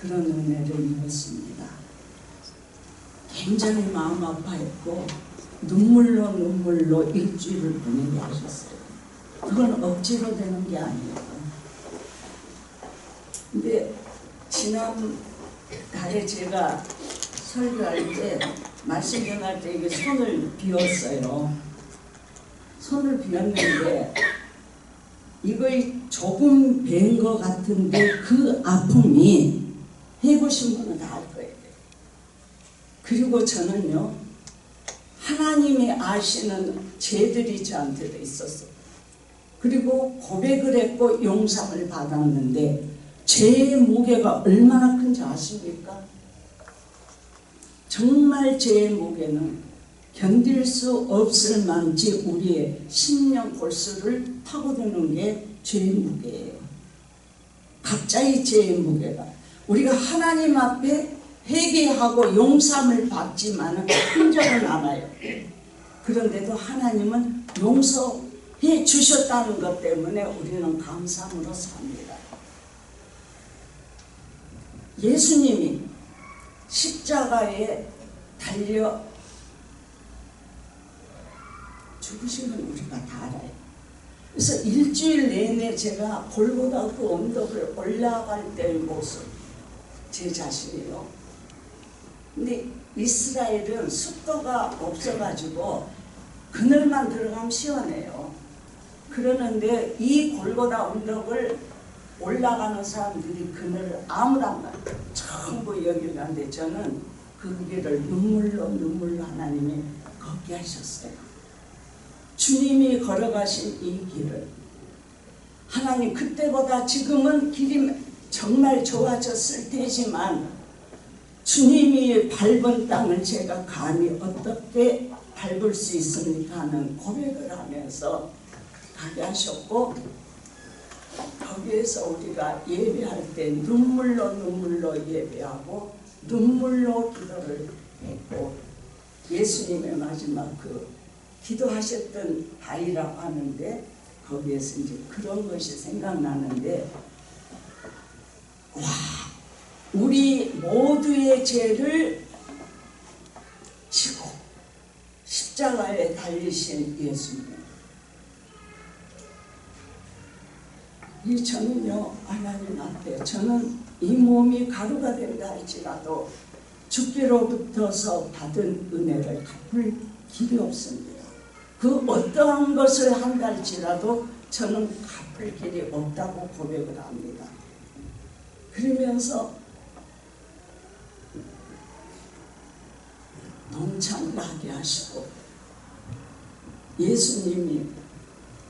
그런 은혜를 입었습니다. 굉장히 마음 아파했고 눈물로 일주일을 보내게 하셨어요. 그건 억지로 되는 게 아니에요. 근데 지난 달에 제가 설교할 때 말씀 전할 때 이게 손을 비웠어요. 손을 비웠는데 이거에 조금 뵌 것 같은데 그 아픔이 해보신 분은 다 알 거예요. 그리고 저는요, 하나님이 아시는 죄들이 저한테도 있었어요. 그리고 고백을 했고 용서를 받았는데 죄의 무게가 얼마나 큰지 아십니까? 정말 죄의 무게는 견딜 수 없을 만치 우리의 심령 골수를 파고드는 게 죄의 무게예요. 각자의 죄의 무게가 우리가 하나님 앞에 회개하고 용서함을 받지만 흔적은 않아요. 그런데도 하나님은 용서해 주셨다는 것 때문에 우리는 감사함으로 삽니다. 예수님이 십자가에 달려 죽으신 건 우리가 다 알아요. 그래서 일주일 내내 제가 골고다 그 언덕을 올라갈 때의 모습, 제 자신이요. 근데 이스라엘은 습도가 없어가지고 그늘만 들어가면 시원해요. 그러는데 이 골고다 언덕을 올라가는 사람들이 그늘을 아무도 안 가요. 전부 여기를 가는데 저는 그 길을 눈물로 하나님이 걷게 하셨어요. 주님이 걸어가신 이 길을 하나님, 그때보다 지금은 길이 정말 좋아졌을 테지만 주님이 밟은 땅을 제가 감히 어떻게 밟을 수 있습니까 하는 고백을 하면서 가게 하셨고, 거기에서 우리가 예배할 때 눈물로 예배하고 눈물로 기도를 했고, 예수님의 마지막 그 기도하셨던 바위라고 하는데 거기에서 이제 그런 것이 생각나는데, 와, 우리 모두의 죄를 지고 십자가에 달리신 예수님. 저는요, 하나님 앞에 저는 이 몸이 가루가 된다 할지라도 주께로부터서 받은 은혜를 갚을 길이 없습니다. 그 어떠한 것을 한다 할지라도 저는 갚을 길이 없다고 고백을 합니다. 그러면서 동참을 하게 하시고, 예수님이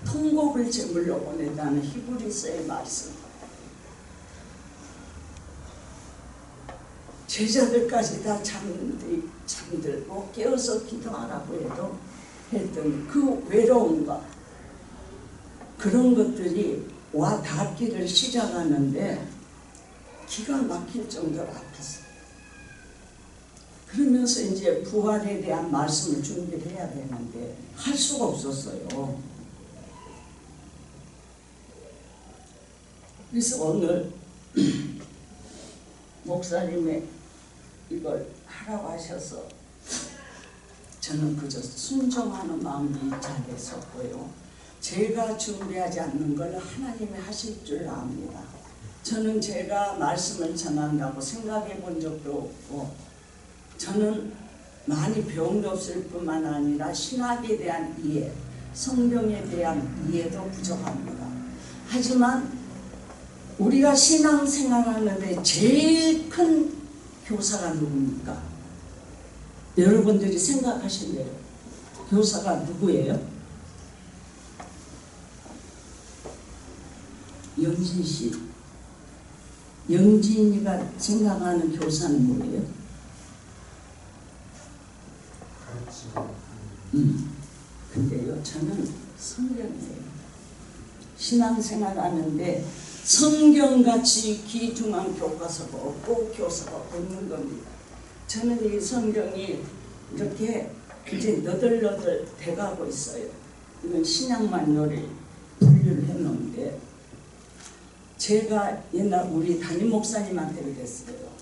통곡을 제물로 보내다는 히브리서의 말씀, 제자들까지 다 잠들고 깨어서 기도하라고 해도 했던 그 외로움과 그런 것들이 와 닿기를 시작하는데 기가 막힐 정도로 아팠어요. 그러면서 이제 부활에 대한 말씀을 준비를 해야 되는데 할 수가 없었어요. 그래서 오늘 목사님의 이걸 하라고 하셔서 저는 그저 순종하는 마음이 잘했었고요. 제가 준비하지 않는 걸 하나님이 하실 줄 압니다. 저는 제가 말씀을 전한다고 생각해 본 적도 없고, 저는 많이 배운 게 없을 뿐만 아니라 신학에 대한 이해, 성경에 대한 이해도 부족합니다. 하지만 우리가 신앙생활하는데 제일 큰 교사가 누굽니까? 여러분들이 생각하시는 교사가 누구예요? 영진 씨. 영진이가 생각하는 교사는 뭐예요? 근데요, 저는 성경이에요. 신앙생활 하는데 성경같이 귀중한 교과서가 없고 교사가 없는 겁니다. 저는 이 성경이 이렇게 이제 너덜너덜 돼가고 있어요. 이건 신약만요를 분류를 해놓은데, 제가 옛날 우리 담임 목사님한테 그랬어요.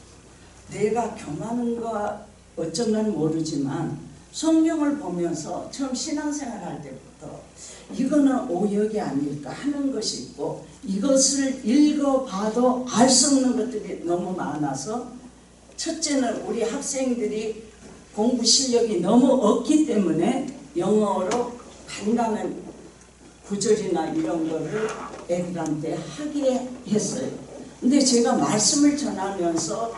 내가 교만한가 어쩐 건 모르지만 성경을 보면서 처음 신앙생활 할 때부터 이거는 오역이 아닐까 하는 것이 있고, 이것을 읽어봐도 알 수 없는 것들이 너무 많아서, 첫째는 우리 학생들이 공부 실력이 너무 없기 때문에 영어로 간단한 구절이나 이런 거를 애들한테 하게 했어요. 근데 제가 말씀을 전하면서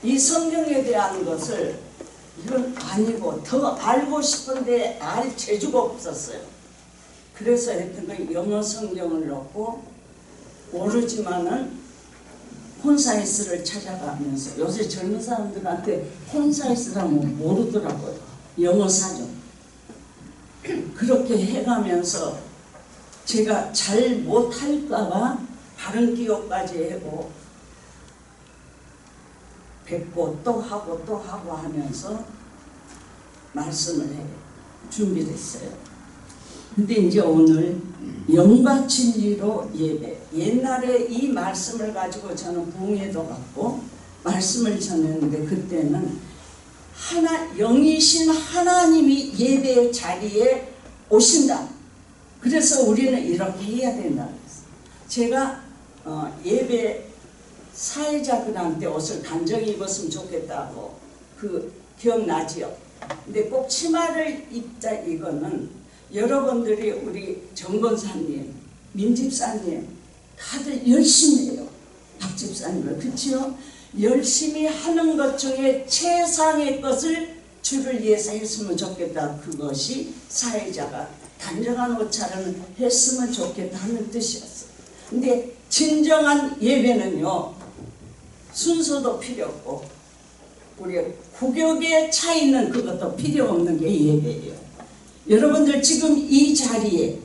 이 성경에 대한 것을 이건 아니고 더 알고 싶은데 알 재주가 없었어요. 그래서 했던 건 영어 성경을 넣고, 모르지만은 콘사이스를 찾아가면서, 요새 젊은 사람들한테 콘사이스라면 모르더라고요. 영어 사전. 그렇게 해가면서 제가 잘 못할까봐 바른 기억까지 하고 뵙고 또 하고 하면서 말씀을 준비를 했어요. 근데 이제 오늘 영과 진리로 예배. 옛날에 이 말씀을 가지고 저는 부흥회도 갔고 말씀을 전했는데, 그때는 영이신 하나님이 예배 자리에 오신다. 그래서 우리는 이렇게 해야 된다 그랬어요. 제가 예배 사회자들한테 옷을 단정히 입었으면 좋겠다고, 기억나지요? 근데 꼭 치마를 입자, 이거는 여러분들이 우리 정권사님, 민집사님 다들 열심히 해요. 박집사님은 그렇죠? 열심히 하는 것 중에 최상의 것을 주를 위해서 했으면 좋겠다. 그것이 사회자가 단정한 옷차림을 했으면 좋겠다 하는 뜻이었어요. 근데 진정한 예배는요, 순서도 필요 없고 우리 구격에 차 있는 그것도 필요 없는 게 예배예요. 여러분들 지금 이 자리에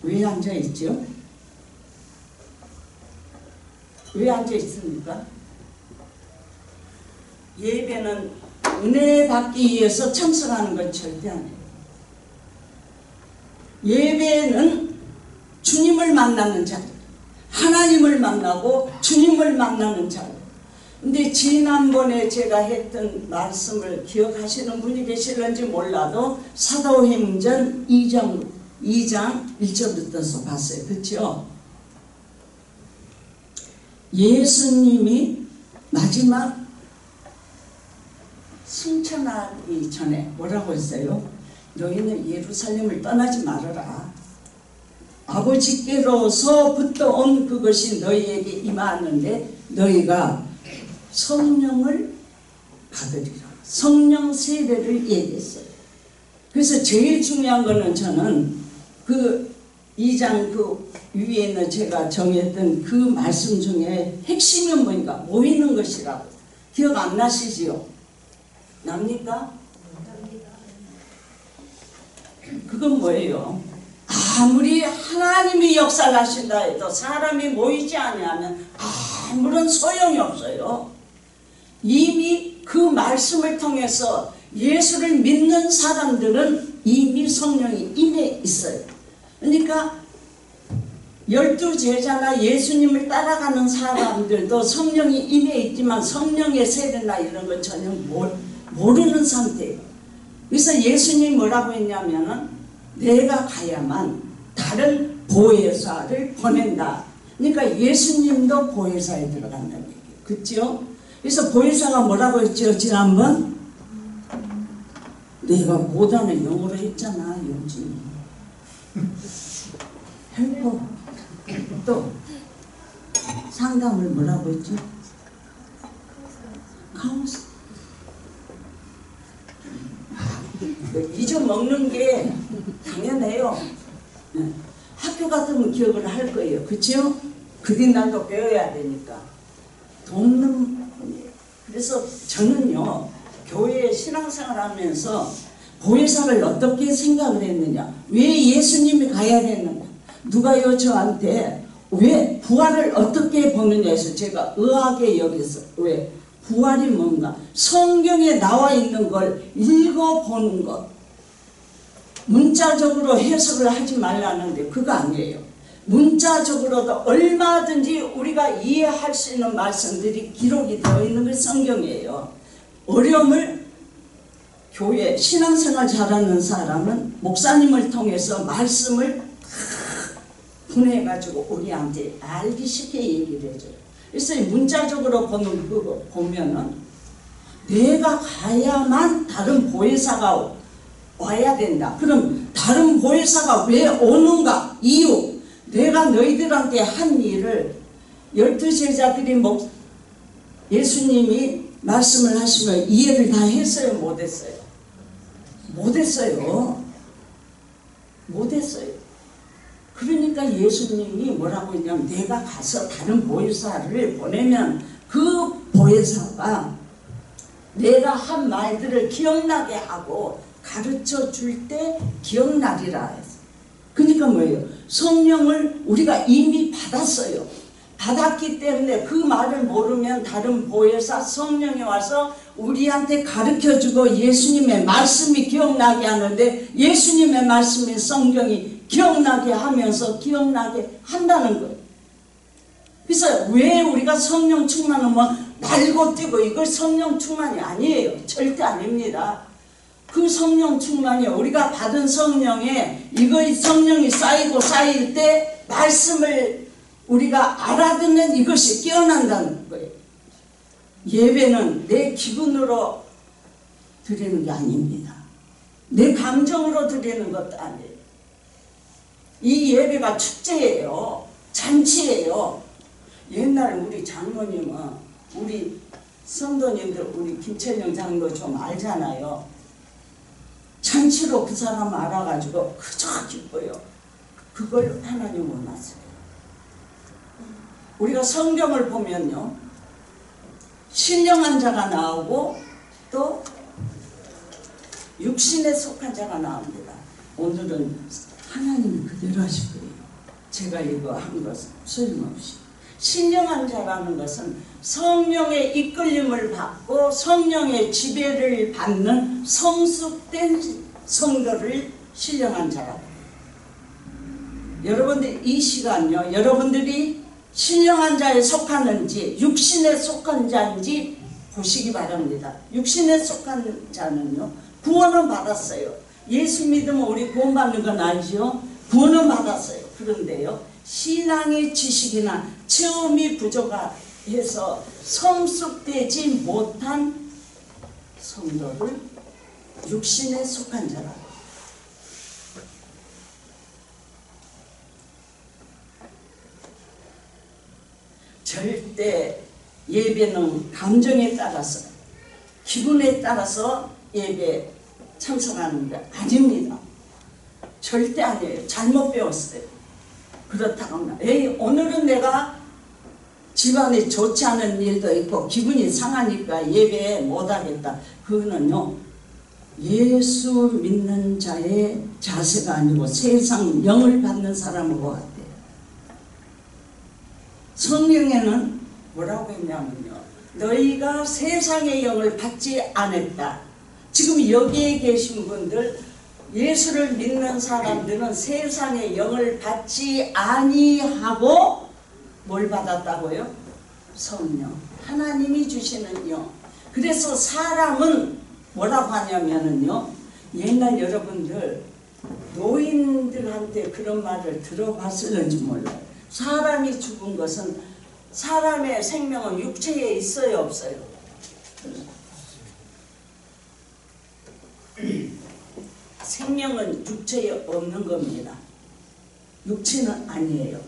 왜 앉아 있죠? 왜 앉아 있습니까? 예배는 은혜 받기 위해서 참석하는 건 절대 아니에요. 예배는 주님을 만나는 자리, 하나님을 만나고 주님을 만나는 자리. 근데 지난번에 제가 했던 말씀을 기억하시는 분이 계실런지 몰라도 사도행전 2장 1절부터 봤어요. 그렇죠? 예수님이 마지막 승천하기 전에 뭐라고 했어요? 너희는 예루살렘을 떠나지 말아라. 아버지께로서부터 온 그것이 너희에게 임하는데 너희가 성령을 받으리라. 성령 세례를 얘기했어요. 그래서 제일 중요한 거는 저는 그 2장 그 위에 있는 제가 정했던 그 말씀 중에 핵심이 뭔가 모이는 것이라고. 기억 안 나시지요? 납니까? 그건 뭐예요? 아무리 하나님이 역사를 하신다 해도 사람이 모이지 않으면 아무런 소용이 없어요. 이미 그 말씀을 통해서 예수를 믿는 사람들은 이미 성령이 임해 있어요. 그러니까 12제자나 예수님을 따라가는 사람들도 성령이 임해 있지만 성령의 세례나 이런 건 전혀 모르는 상태예요. 그래서 예수님이 뭐라고 했냐면은 내가 가야만 다른 보혜사를 보낸다. 그러니까 예수님도 보혜사에 들어간다는 얘기예요. 그렇죠? 그래서 보혜사가 뭐라고 했죠? 지난번 내가 못하는 영어로 했잖아. 요즘 헬퍼. 또 상담을 뭐라고 했죠? 카운슬. 잊어먹는 게 당연해요. 학교 같으면 기억을 할 거예요. 그렇죠? 그 뒷날도 배워야 되니까. 돕는 분이에요. 그래서 저는요, 교회에 신앙생활 하면서 보혜사를 어떻게 생각을 했느냐, 왜 예수님이 가야 됐느냐, 누가요 저한테 왜 부활을 어떻게 보느냐 해서 제가 의아하게 여기서, 왜 부활이 뭔가 성경에 나와 있는 걸 읽어보는 것, 문자적으로 해석을 하지 말라는데 그거 아니에요. 문자적으로도 얼마든지 우리가 이해할 수 있는 말씀들이 기록이 되어 있는 게 성경이에요. 어려움을 교회 신앙생활 잘하는 사람은 목사님을 통해서 말씀을 분해해가지고 우리한테 알기 쉽게 얘기를 해줘요. 그래서 문자적으로 보는 거 보면은 내가 가야만 다른 보혜사가 와야 된다. 그럼 다른 보혜사가 왜 오는가? 이유. 내가 너희들한테 한 일을 12제자들이 예수님이 말씀을 하시면 이해를 다 했어요? 못했어요? 못했어요. 못했어요. 그러니까 예수님이 뭐라고 했냐면 내가 가서 다른 보혜사를 보내면 그 보혜사가 내가 한 말들을 기억나게 하고 가르쳐 줄 때 기억나리라 했어요. 그러니까 뭐예요? 성령을 우리가 이미 받았어요. 받았기 때문에 그 말을 모르면 다른 보혜사 성령이 와서 우리한테 가르쳐주고 예수님의 말씀이 기억나게 하는데 예수님의 말씀이 성경이 기억나게 하면서 기억나게 한다는 거예요. 그래서 왜 우리가 성령 충만하면 날고 뛰고 이걸 성령 충만이 아니에요. 절대 아닙니다. 그 성령 충만이 우리가 받은 성령에 이거의 성령이 쌓이고 쌓일 때 말씀을 우리가 알아듣는 이것이 깨어난다는 거예요. 예배는 내 기분으로 드리는 게 아닙니다. 내 감정으로 드리는 것도 아니에요. 이 예배가 축제예요. 잔치예요. 옛날에 우리 장로님은 우리 성도님들 우리 김철영 장로 좀 알잖아요. 잔치로 그 사람 알아가지고 그저 기뻐요. 그걸 하나님 원하세요. 우리가 성경을 보면요. 신령한 자가 나오고 또 육신에 속한 자가 나옵니다. 오늘은 하나님이 그대로 하실 거예요. 제가 이거 한 것은 소용없이. 신령한 자라는 것은 성령의 이끌림을 받고 성령의 지배를 받는 성숙된 성도를 신령한 자라고. 여러분들 이 시간요. 여러분들이 신령한 자에 속하는지 육신에 속한 자인지 보시기 바랍니다. 육신에 속한 자는요. 구원은 받았어요. 예수 믿으면 우리 구원받는 건 알죠? 구원은 받았어요. 그런데요. 신앙의 지식이나 체험이 부족해서 성숙되지 못한 성도를 육신에 속한 자라고. 절대 예배는 감정에 따라서 기분에 따라서 예배 참석하는 게 아닙니다. 절대 아니에요. 잘못 배웠어요. 그렇다고 에이 오늘은 내가 집안에 좋지 않은 일도 있고 기분이 상하니까 예배 못하겠다. 그거는요 예수 믿는 자의 자세가 아니고 세상 영을 받는 사람하고 같아요. 성경에는 뭐라고 했냐면요 너희가 세상의 영을 받지 않았다. 지금 여기에 계신 분들 예수를 믿는 사람들은 세상의 영을 받지 아니하고 뭘 받았다고요? 성령. 하나님이 주시는 영. 그래서 사람은 뭐라고 하냐면요. 옛날 여러분들 노인들한테 그런 말을 들어봤을는지 몰라요. 사람이 죽은 것은 사람의 생명은 육체에 있어요, 없어요? 생명은 육체에 없는 겁니다. 육체는 아니에요.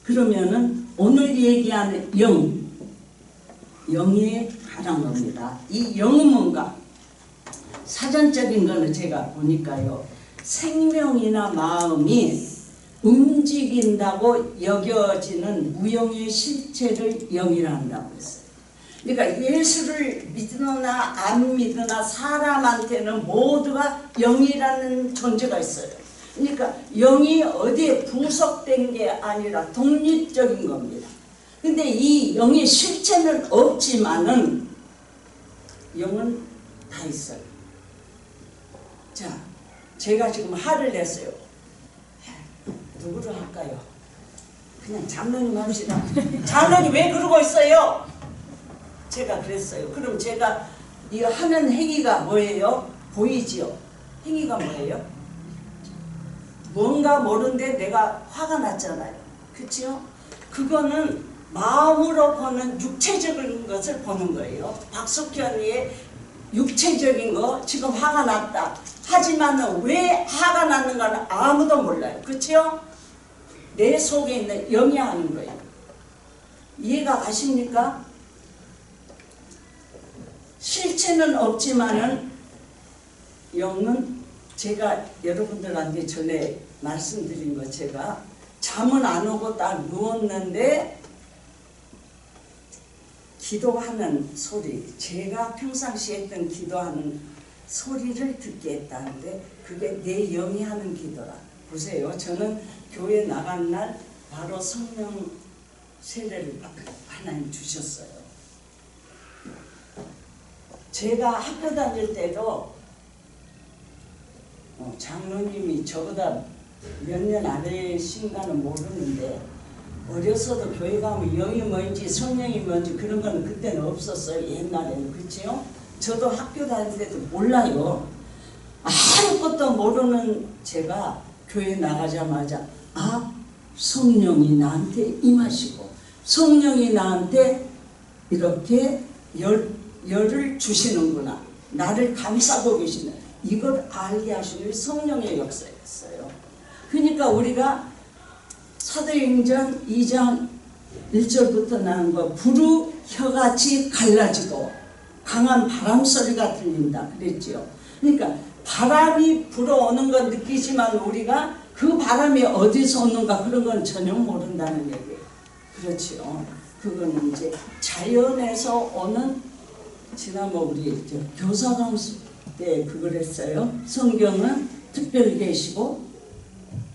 그러면은 오늘 얘기하는 영에 관한 겁니다. 이 영은 뭔가? 사전적인 거는 제가 보니까요. 생명이나 마음이 움직인다고 여겨지는 무형의 실체를 영이라 한다고 했어요. 그러니까 예수를 믿으나 안 믿으나 사람한테는 모두가 영이라는 존재가 있어요. 그러니까 영이 어디에 부속된 게 아니라 독립적인 겁니다. 근데 이 영의 실체는 없지만은 영은 다 있어요. 자, 제가 지금 화를 냈어요. 누구를 할까요? 그냥 장로님 합시다. 장로님 왜 그러고 있어요? 제가 그랬어요. 그럼 제가 이 하는 행위가 뭐예요? 보이지요? 행위가 뭐예요? 뭔가 모르는데 내가 화가 났잖아요. 그렇죠? 그거는 마음으로 보는 육체적인 것을 보는 거예요. 박석현이의 육체적인 거 지금 화가 났다. 하지만 왜 화가 났는가는 아무도 몰라요. 그렇죠? 내 속에 있는 영이 하는 거예요. 이해가 가십니까? 실체는 없지만은 영은 제가 여러분들한테 전에 말씀드린 거 제가 잠은 안 오고 딱 누웠는데 기도하는 소리, 제가 평상시에 했던 기도하는 소리를 듣게 했다는데 그게 내 영이 하는 기도라. 보세요. 저는 교회 나간 날 바로 성령 세례를 하나님 주셨어요. 제가 학교 다닐 때도 장로님이 저보다 몇 년 아래신가는 모르는데 어려서도 교회 가면 영이 뭔지 성령이 뭔지 그런 거는 그때는 없었어요. 옛날에는. 그렇죠? 저도 학교 다닐 때도 몰라요. 아무것도 모르는 제가 교회 나가자마자 성령이 나한테 임하시고 성령이 나한테 이렇게 열을 주시는구나. 나를 감싸고 계시는 이걸 알게 하시는 성령의 역사였어요. 그러니까 우리가 사도행전 2장 1절부터 나온 거 불우 혀같이 갈라지고 강한 바람 소리가 들린다 그랬죠. 그러니까 바람이 불어오는 건 느끼지만 우리가 그 바람이 어디서 오는가 그런 건 전혀 모른다는 얘기예요. 그렇죠. 그거는 이제 자연에서 오는 지난번 우리 교사강 때 그걸 했어요. 성경은 특별 계시고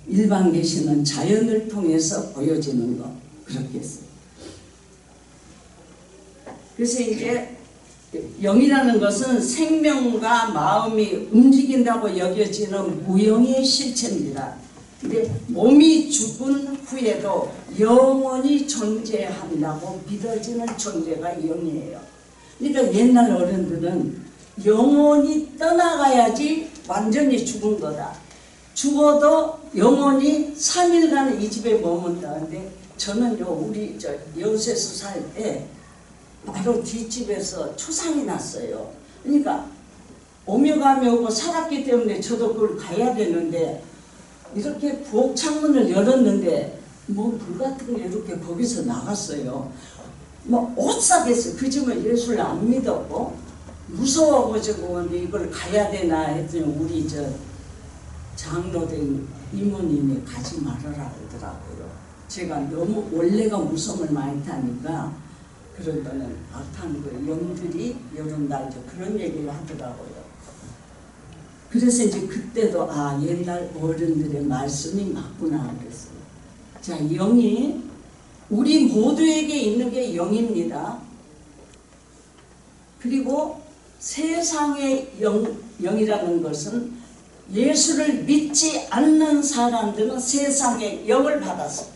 일반 계시는 자연을 통해서 보여지는 거 그렇게 했어요. 그래서 이제 영이라는 것은 생명과 마음이 움직인다고 여겨지는 무형의 실체입니다. 근데 몸이 죽은 후에도 영원히 존재한다고 믿어지는 존재가 영이에요. 그러니까 옛날 어른들은 영원히 떠나가야지 완전히 죽은 거다. 죽어도 영원히 3일간 이 집에 머문다는데 저는요 우리 여수에서 살 때 바로 뒷집에서 초상이 났어요. 그러니까 오며 가며 오고 살았기 때문에 저도 그걸 가야 되는데 이렇게 부엌 창문을 열었는데 뭐 불 같은 게 이렇게 거기서 나갔어요. 뭐 오싹했어요. 그 집은 예수를 안 믿었고 무서워가지고 이걸 가야 되나 했더니 우리 장로된 이모님이 가지 말아라 그러더라고요. 제가 너무 원래가 무서움을 많이 타니까 그러더니 악한 그 영들이 이런다 그런 얘기를 하더라고요. 그래서 이제 그때도 옛날 어른들의 말씀이 맞구나 그랬어요. 자, 영이 우리 모두에게 있는 게 영입니다. 그리고 세상의 영이라는 것은 예수를 믿지 않는 사람들은 세상의 영을 받았어요.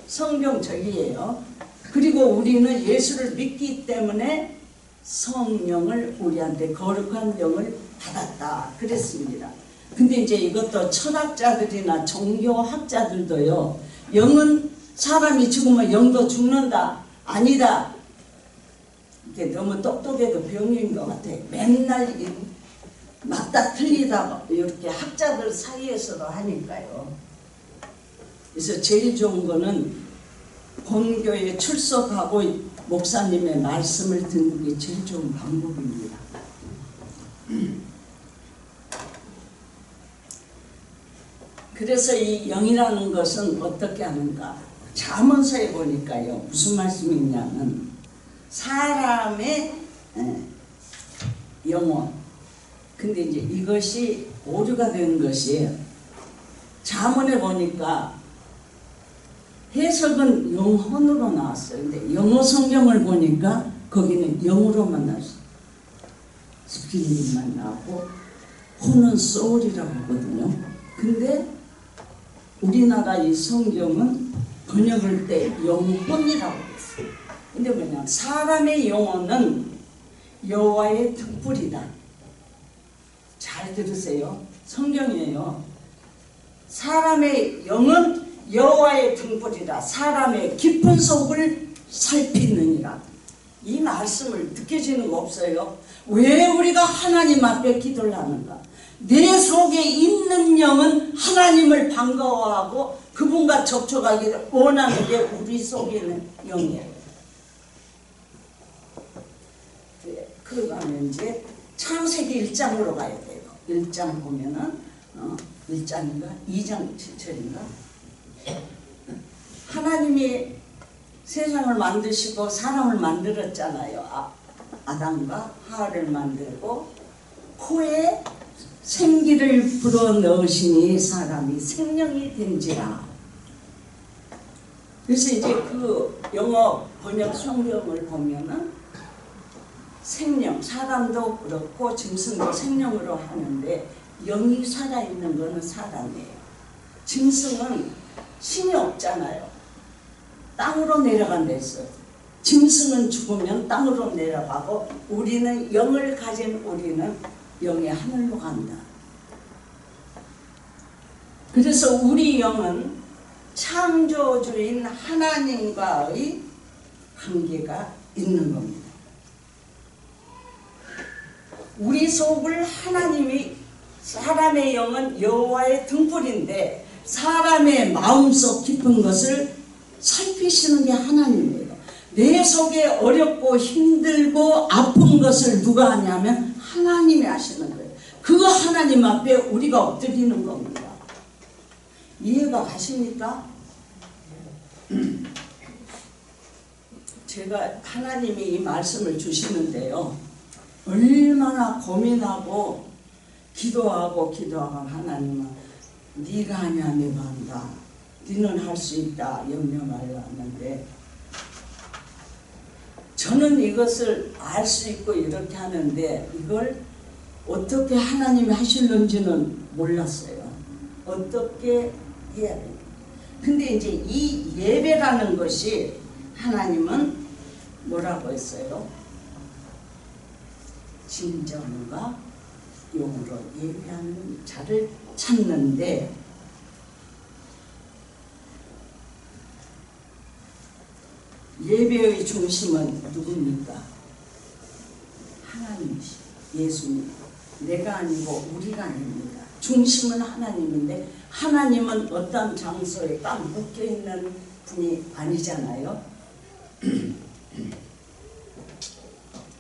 성경 저기예요. 그리고 우리는 예수를 믿기 때문에 성령을 우리한테 거룩한 영을 받았다 그랬습니다. 근데 이제 이것도 철학자들이나 종교학자들도요 영은 사람이 죽으면 영도 죽는다 아니다 이게 너무 똑똑해도 병인 것 같아. 맨날 맞다 틀리다 이렇게 학자들 사이에서도 하니까요. 그래서 제일 좋은 거는 본교에 출석하고 목사님의 말씀을 듣는 게 제일 좋은 방법입니다. 그래서 이 영이라는 것은 어떻게 하는가? 잠언서에 보니까요 무슨 말씀이 있냐면 사람의 영혼. 근데 이제 이것이 오류가 된 것이에요. 잠언에 보니까 해석은 영혼으로 나왔어요. 근데 영어 성경을 보니까 거기는 영으로만 나왔어요. 스피릿만 나오고 혼은 소울이라고 하거든요. 근데 우리나라 이 성경은 번역할 때 영혼이라고 했어요. 근데 뭐냐, 사람의 영혼은 여호와의 등불이다. 잘 들으세요. 성경이에요. 사람의 영은 여호와의 등불이라 사람의 깊은 속을 살피느니라. 이 말씀을 느껴지는 거 없어요? 왜 우리가 하나님 앞에 기도를 하는가? 내 속에 있는 영은 하나님을 반가워하고 그분과 접촉하기를 원하는 게 우리 속에 있는 영이에요. 그러면 이제 창세기 1장으로 가야 돼요. 1장 보면은 1장인가? 2장 7절인가? 하나님이 세상을 만드시고 사람을 만들었잖아요. 아담과 하와를 만들고 코에 생기를 불어넣으시니 사람이 생명이 된지라. 그래서 이제 그 영어 번역 성경을 보면은 생명, 사람도 그렇고 짐승도 생명으로 하는데 영이 살아있는 거는 사람이에요. 짐승은 힘이 없잖아요. 땅으로 내려간댔어요. 짐승은 죽으면 땅으로 내려가고 우리는 영을 가진 우리는 영의 하늘로 간다. 그래서 우리 영은 창조주인 하나님과의 관계가 있는 겁니다. 우리 속을 하나님이, 사람의 영은 여호와의 등불인데 사람의 마음속 깊은 것을 살피시는 게 하나님이에요. 내 속에 어렵고 힘들고 아픈 것을 누가 하냐면 하나님이 하시는 거예요. 그 하나님 앞에 우리가 엎드리는 겁니다. 이해가 가십니까? 제가 하나님이 이 말씀을 주시는데요, 얼마나 고민하고 기도하고 하나님은 네가 하냐 내가 한다, 네는 할 수 있다 염려 말라 하는데, 저는 이것을 알 수 있고 이렇게 하는데 이걸 어떻게 하나님이 하실는지는 몰랐어요. 어떻게 해야 돼요. 근데 이제 이 예배라는 것이 하나님은 뭐라고 했어요? 진정과 용으로 예배하는 자를 찾는데, 예배의 중심은 누굽니까? 하나님이시, 예수님. 내가 아니고 우리가 아닙니다. 중심은 하나님인데 하나님은 어떤 장소에 딱 묶여있는 분이 아니잖아요.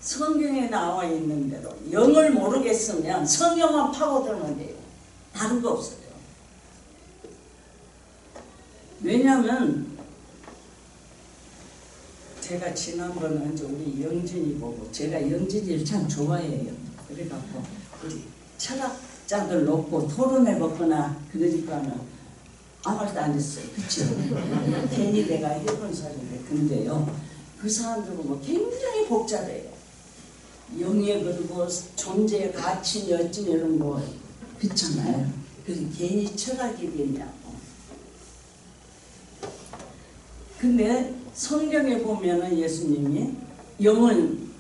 성경에 나와 있는 대로 영을 모르겠으면 성경만 파고들면 돼요. 다른 거 없어요. 왜냐하면 제가 지난번에 우리 영진이 보고, 제가 영진이를 참 좋아해요. 그래갖고 우리 철학자들 놓고 토론해봤거나 그러니까는 아무 말도 안 했어요. 그치? 괜히 내가 해본 소리인데. 근데요, 그 사람들 보면 굉장히 복잡해요. 영예 그리고 존재의 가치 어쩌 이런 거 그렇잖아요. 그래서 괜히 철학이 되냐고. 근데 성경에 보면은 예수님이 영은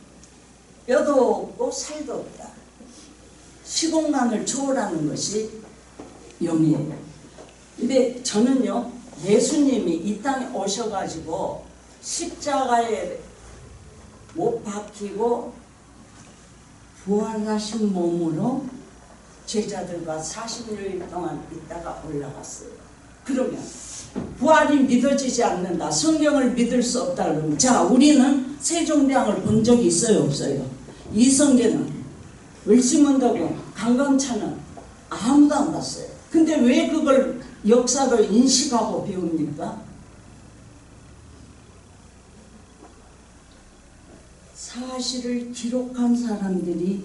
뼈도 없고 살도 없다, 시공간을 초월하는 것이 영이에요. 근데 저는요, 예수님이 이 땅에 오셔가지고 십자가에 못 박히고 부활하신 몸으로 제자들과 40일 동안 있다가 올라갔어요. 그러면 부활이 믿어지지 않는다, 성경을 믿을 수 없다 그러면, 자, 우리는 세종대왕을 본 적이 있어요 없어요? 이성계는, 을지문덕은, 강감찬은 아무도 안 봤어요. 근데 왜 그걸 역사로 인식하고 배웁니까? 사실을 기록한 사람들이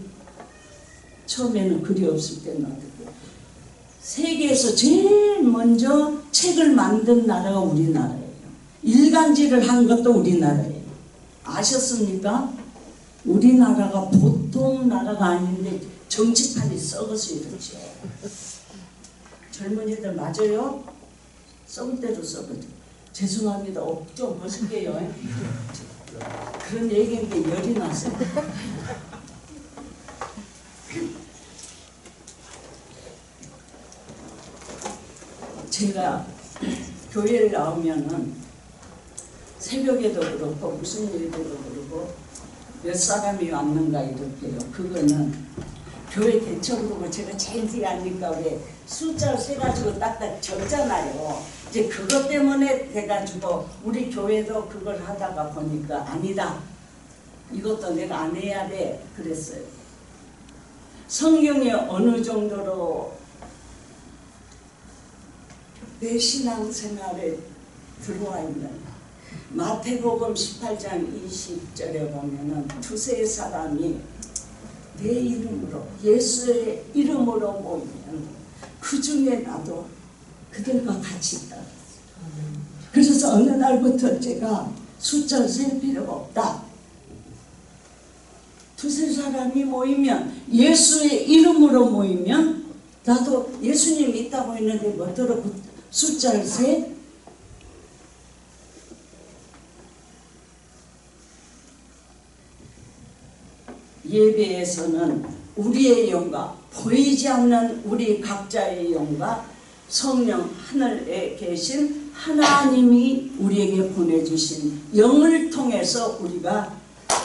처음에는 글이 없을 때는 어떻게, 세계에서 제일 먼저 책을 만든 나라가 우리나라예요. 일간지를 한 것도 우리나라예요. 아셨습니까? 우리나라가 보통 나라가 아닌데 정치판이 썩어서 이렇죠. 젊은이들 맞아요? 썩을 대로 썩어져. 죄송합니다. 좀 벗을게요. 그런 얘기인데 열이 나서요. 제가 교회를 나오면은 새벽에도 그렇고 무슨 일에도 그렇고 몇 사람이 왔는가 이렇게요. 그거는 교회 대청구고 제가 제일 뒤에 앉으니까 왜 숫자를 세가지고 딱딱 적잖아요. 이제 그것 때문에 돼가지고 우리 교회도 그걸 하다가 보니까 아니다. 이것도 내가 안 해야 돼. 그랬어요. 성경에 어느 정도로 내 신앙생활에 들어와 있는 마태복음 18장 20절에 보면은 두세 사람이 내 이름으로 예수의 이름으로 모이면 그 중에 나도 그들과 같이 있다. 그래서 어느 날부터 제가 숫자를 셀 필요가 없다. 두세 사람이 모이면 예수의 이름으로 모이면 나도 예수님이 있다고 했는데 뭐더러 숫자를 세? 예배에서는 우리의 영과 보이지 않는 우리 각자의 영과 성령 하늘에 계신 하나님이 우리에게 보내주신 영을 통해서 우리가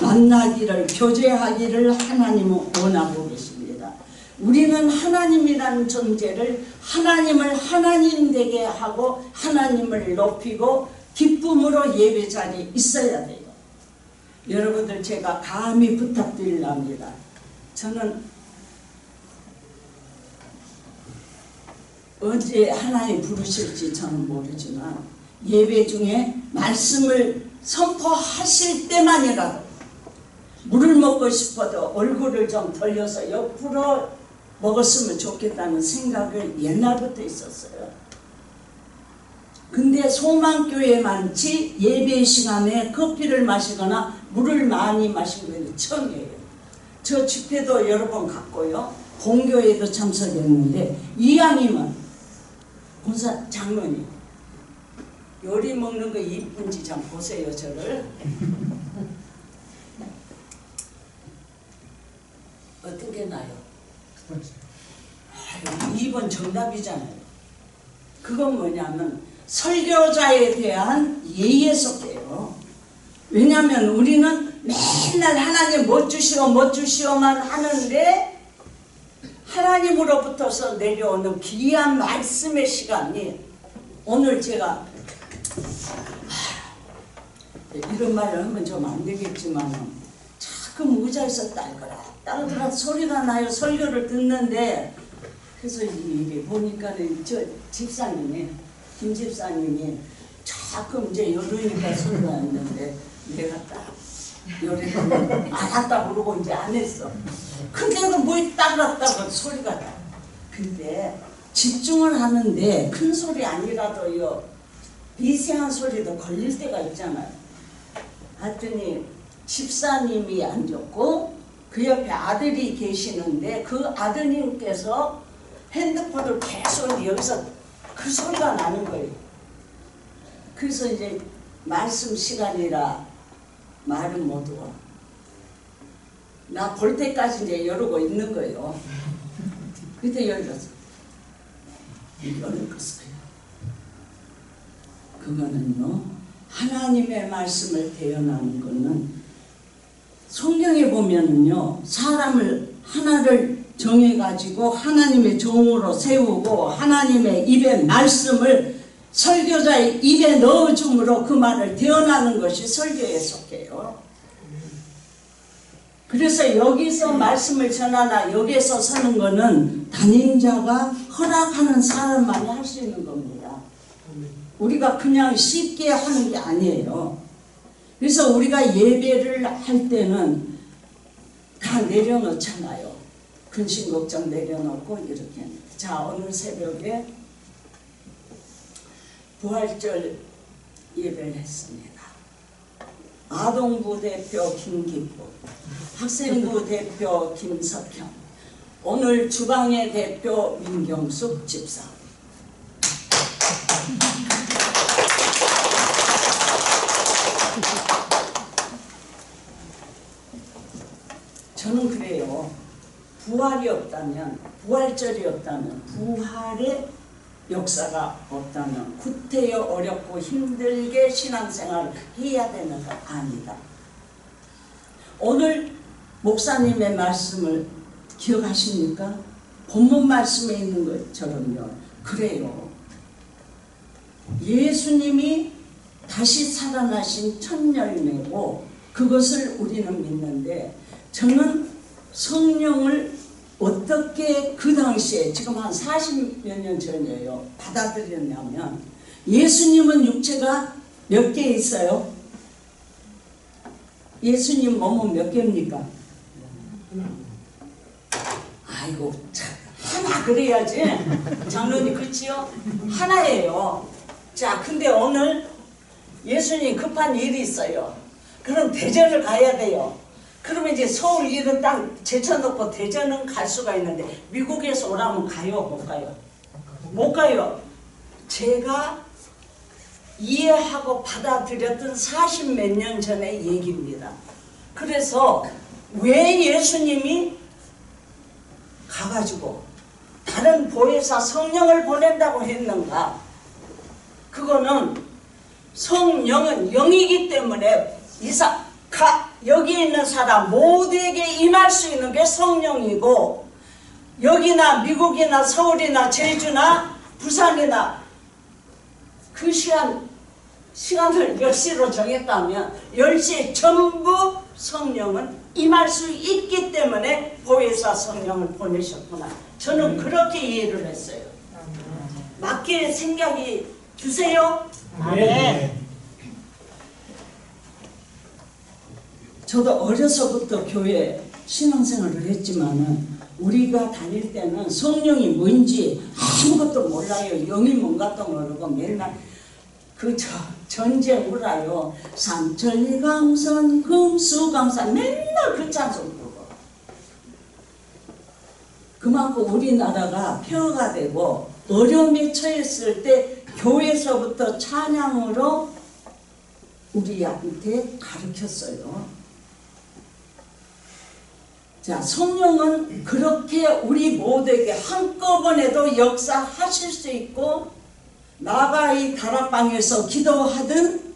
만나기를 교제하기를 하나님은 원하고 계십니다. 우리는 하나님이라는 존재를 하나님을 하나님 되게 하고 하나님을 높이고 기쁨으로 예배 자리에 있어야 돼요. 여러분들 제가 감히 부탁드리랍니다. 저는 언제 하나님 부르실지 저는 모르지만 예배 중에 말씀을 선포하실 때만이라도 물을 먹고 싶어도 얼굴을 좀 돌려서 옆으로 먹었으면 좋겠다는 생각을 옛날부터 있었어요. 근데 소망교회만치 예배 시간에 커피를 마시거나 물을 많이 마신 건 처음이에요. 저 집회도 여러 번 갔고요. 공교회도 참석했는데 이양님은 본사 장로님 요리 먹는 거 이쁜지 좀 보세요. 저를 어떻게 나요? 2번 정답이잖아요. 그건 뭐냐면 설교자에 대한 예의에 속해요. 왜냐하면 우리는 맨날 하나님 못 주시오만 하는데 하나님으로부터서 내려오는 귀한 말씀의 시간이 오늘 제가 이런 말을 하면 좀 안 되겠지만 가끔 의자에서 딸그락 소리가 나요. 설교를 듣는데 그래서 이게 보니까는 저 집사님이 김 집사님이 자꾸 이제 열으니까 소리가 났는데 내가 딱 열으면 알았다 그러고 이제 안 했어. 근데도 뭐 따랐다고 소리가 나. 근데 집중을 하는데 큰 소리 아니라도요 미세한 소리도 걸릴 때가 있잖아요. 하여튼이 집사님이 앉았고 그 옆에 아들이 계시는데 그 아드님께서 핸드폰을 계속 여기서 그 소리가 나는 거예요. 그래서 이제 말씀 시간이라 말은 못 하고 나 볼 때까지 이제 열고 있는 거예요. 그때 열렸어. 열었어요. 그거는요 하나님의 말씀을 대언하는 거는 성경에 보면은요 사람을 하나를 정해가지고 하나님의 종으로 세우고 하나님의 입에 말씀을 설교자의 입에 넣어줌으로 그 말을 대언하는 것이 설교에 속해요. 그래서 여기서 말씀을 전하나 여기서 서는 거는 담임자가 허락하는 사람만이 할 수 있는 겁니다. 우리가 그냥 쉽게 하는 게 아니에요. 그래서 우리가 예배를 할 때는 다 내려놓잖아요. 근심 걱정 내려놓고 이렇게. 자, 오늘 새벽에 부활절 예배를 했습니다. 아동부 대표 김기부, 학생부 대표 김석형, 오늘 주방의 대표 민경숙 집사. 저는 그래요. 부활이 없다면, 부활절이 없다면, 부활의 역사가 없다면 구태여 어렵고 힘들게 신앙생활을 해야 되는 거 아니다. 오늘 목사님의 말씀을 기억하십니까? 본문 말씀에 있는 것처럼요. 그래요. 예수님이 다시 살아나신 첫 열매고 그것을 우리는 믿는데, 저는 성령을 어떻게 그 당시에 지금 한 40몇 년 전이에요 받아들였냐면, 예수님은 육체가 몇 개 있어요? 예수님 몸은 몇 개입니까? 아이고 참, 하나 그래야지. 장로님 그렇지요? 하나예요. 자, 근데 오늘 예수님 급한 일이 있어요. 그럼 대전을 가야 돼요. 그러면 이제 서울 일은 딱 제쳐놓고 대전은 갈 수가 있는데, 미국에서 오라면 가요? 못 가요? 못 가요. 제가 이해하고 받아들였던 40몇 년 전의 얘기입니다. 그래서 왜 예수님이 가가지고 다른 보혜사 성령을 보낸다고 했는가? 그거는 성령은 영이기 때문에 여기 있는 사람 모두에게 임할 수 있는 게 성령이고, 여기나 미국이나 서울이나 제주나 부산이나 그 시간을 10시로 정했다면 10시에 전부 성령은 임할 수 있기 때문에 보혜사 성령을 보내셨구나. 저는 그렇게 이해를 했어요. 맞게 생각이 드세요? 네. 저도 어려서부터 교회 신앙생활을 했지만은 우리가 다닐 때는 성령이 뭔지 아무것도 몰라요. 영이 뭔가도 모르고 맨날 전쟁 울어요. 삼천리강산 금수강산 맨날 그 찬송 부르고. 그만큼 우리나라가 폐허가 되고 어려움에 처했을 때 교회에서부터 찬양으로 우리한테 가르쳤어요. 자, 성령은 그렇게 우리 모두에게 한꺼번에도 역사하실 수 있고, 나가이 다락방에서 기도하던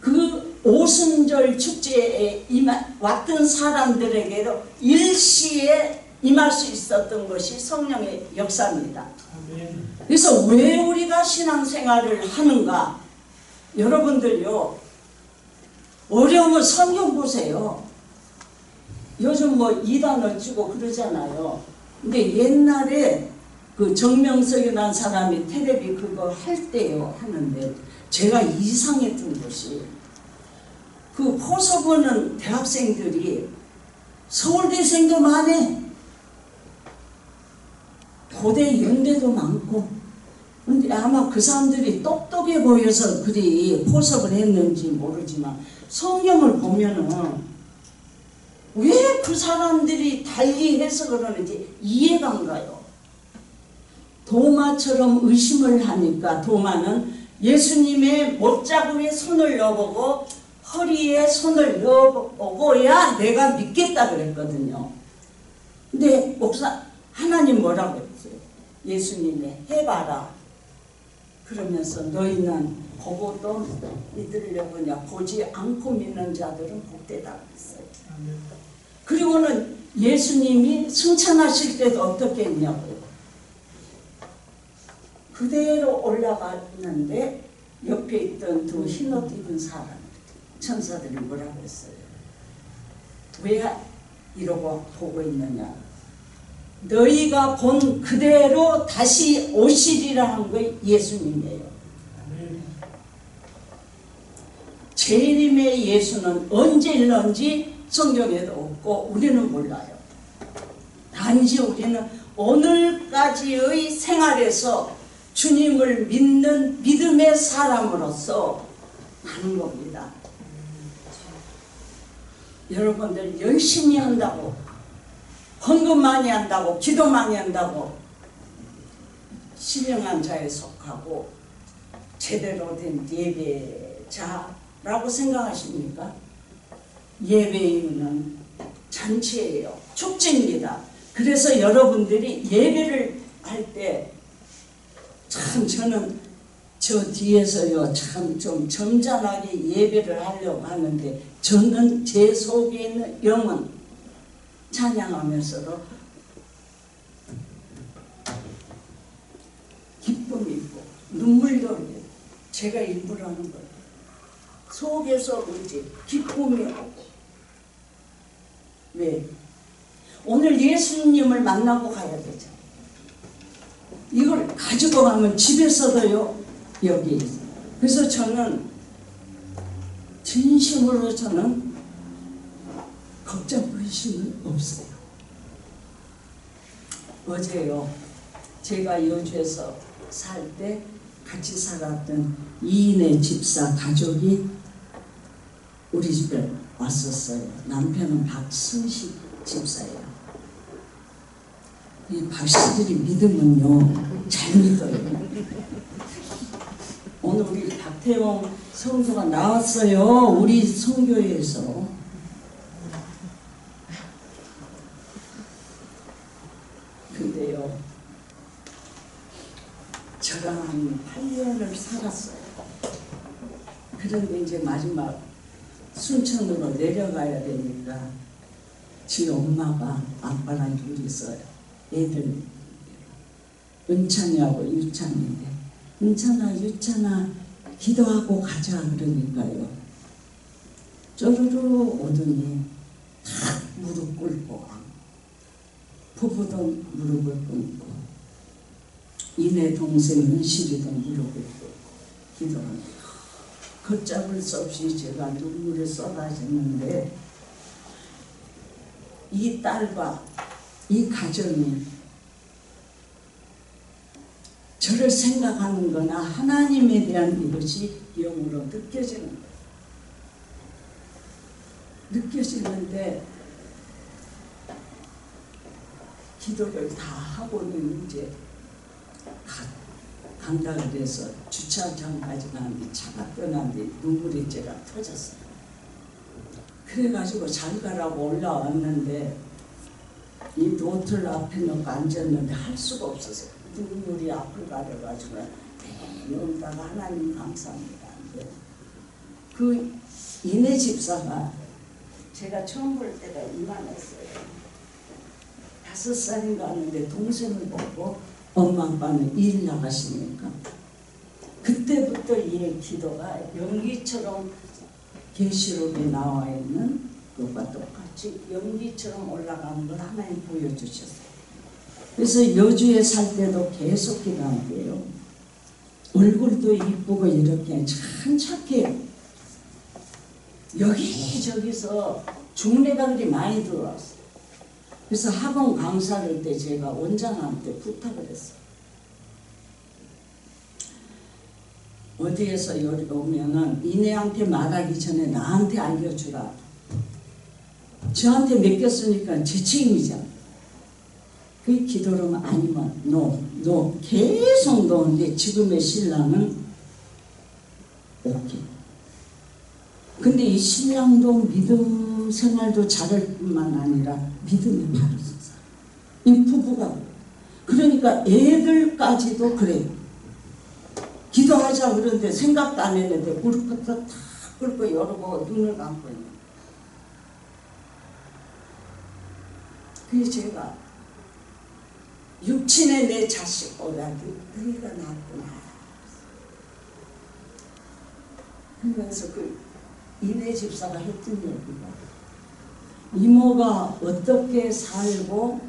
그 오순절 축제에 왔던 사람들에게도 일시에 임할 수 있었던 것이 성령의 역사입니다. 그래서 왜 우리가 신앙생활을 하는가? 여러분들요, 어려우면 성경 보세요. 요즘 뭐 이단 어찌고 그러잖아요. 근데 옛날에 그 정명석이라는 사람이 텔레비 그거 할 때요 하는데, 제가 이상했던 것이 그 포서 보는 대학생들이 서울대생도 많아, 고대 연대도 많고. 근데 아마 그 사람들이 똑똑해 보여서 그리 포섭을 했는지 모르지만, 성경을 보면은 왜 그 사람들이 달리 해서 그러는지 이해가 안 가요. 도마처럼 의심을 하니까, 도마는 예수님의 못자국에 손을 넣어보고 허리에 손을 넣어보고야 내가 믿겠다 그랬거든요. 근데 하나님 뭐라고 했어요? 예수님이 해봐라. 그러면서 너희는 보고도 믿으려고냐, 보지 않고 믿는 자들은 복되다 그랬어요. 그리고는 예수님이 승천하실 때도 어떻게 했냐고요. 그대로 올라갔는데 옆에 있던 두 흰옷 입은 사람, 천사들이 뭐라고 했어요? 왜 이러고 보고 있느냐? 너희가 본 그대로 다시 오시리라 한 거 예수님이에요. 재림의 예수는 언제 일는지 성경에도 없고 우리는 몰라요. 단지 우리는 오늘까지의 생활에서 주님을 믿는 믿음의 사람으로서 하는 겁니다. 여러분들 열심히 한다고, 헌금 많이 한다고, 기도 많이 한다고 신령한 자에 속하고 제대로 된 예배자라고 생각하십니까? 예배인은 잔치예요. 축제입니다. 그래서 여러분들이 예배를 할 때 참 저는 저 뒤에서요 참 좀 점잖하게 예배를 하려고 하는데 저는 제 속에 있는 영은 찬양하면서도 기쁨이 있고 눈물도 있고 제가 일부러 하는 거예요. 속에서 오지 기쁨이 오고. 왜? 오늘 예수님을 만나고 가야 되죠. 이걸 가지고 가면 집에서도요 여기 있어요. 그래서 저는 진심으로 저는 걱정 근심은 없어요. 어제요 제가 여주에서 살 때 같이 살았던 이인의 집사 가족이 우리 집에 왔었어요. 남편은 박승식 집사예요. 이 박씨들이 믿으면요 잘 믿어요. 오늘 우리 박태용 성도가 나왔어요. 우리 성교회에서. 근데요 저랑 한 8년을 살았어요. 그런데 이제 마지막 순천으로 내려가야 되니까 지 엄마가 아빠랑 둘이 있어요. 애들 은찬이하고 유찬인데 은찬아 유찬아 기도하고 가자 그러니까요 쪼르르 오더니 탁 무릎 꿇고 부부도 무릎을 꿇고 이내 동생 은실이도 무릎을 꿇고 기도합니다. 걷잡을 수 없이 제가 눈물을 쏟아졌는데 이 딸과 이 가정이 저를 생각하는 거나 하나님에 대한 이것이 영으로 느껴지는 거예요. 느껴지는데 기도를 다 하고는 이제 간다 그래서 주차장까지 가는데 차가 떠났는데 눈물이 제가 터졌어요. 그래가지고 잘 가라고 올라왔는데 이 노트를 앞에 놓고 앉았는데 할 수가 없었어요. 눈물이 앞을 가려가지고 내려온다가 하나님 감사합니다. 그 이내 집사가 제가 처음 볼 때가 이만했어요. 5살인가 하는데 동생을 보고 엄마 아빠는 일 나가시니까 그때부터 이 기도가 연기처럼 계시록에 나와 있는 것과 똑같이 연기처럼 올라가는 걸 하나님 보여주셨어요. 그래서 여주에 살 때도 계속 기도한 거예요. 얼굴도 이쁘고 이렇게 참 착해요. 여기저기서 중매가들이 많이 들어왔어요. 그래서 학원 강사를 때 제가 원장한테 부탁을 했어요. 어디에서 여기 오면은 이내한테 말하기 전에 나한테 알려주라. 저한테 맡겼으니까 제 책임이잖아. 그 기도로만 아니면 노 계속 노는데 지금의 신랑은 오케이. 근데 이 신랑도 믿음 생활도 잘할 뿐만 아니라 믿음이 바로 서서 이 부부가 그러니까 애들까지도 그래요. 기도하자 그러는데 생각도 안 했는데 무릎부터 탁 꿇고 열어보고 눈을 감고 있는. 그게 제가 육친의 내 자식보다 너희가 낫구나. 그러면서 그 이내 집사가 했던 얘기가 이모가 어떻게 살고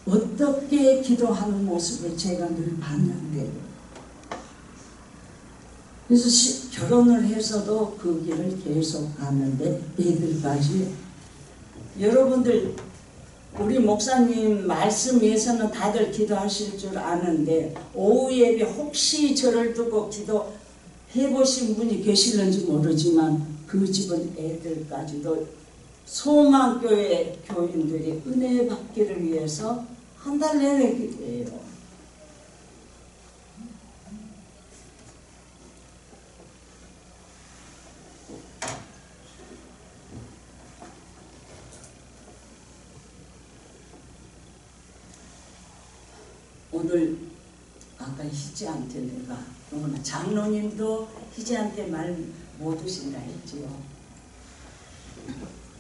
어떻게 기도하는 모습을 제가 늘 봤는데 그래서 결혼을 해서도 그 길을 계속 가는데 애들까지 여러분들 우리 목사님 말씀에서는 다들 기도하실 줄 아는데 오후 예배 혹시 저를 두고 기도해보신 분이 계실는지 모르지만 그 집은 애들까지도 소망교회 교인들이 은혜 받기를 위해서 한 달 내내 기도해요. 오늘 아까 희지한테 내가 너무나 장로님도 희지한테 말 못 하신다 했지요.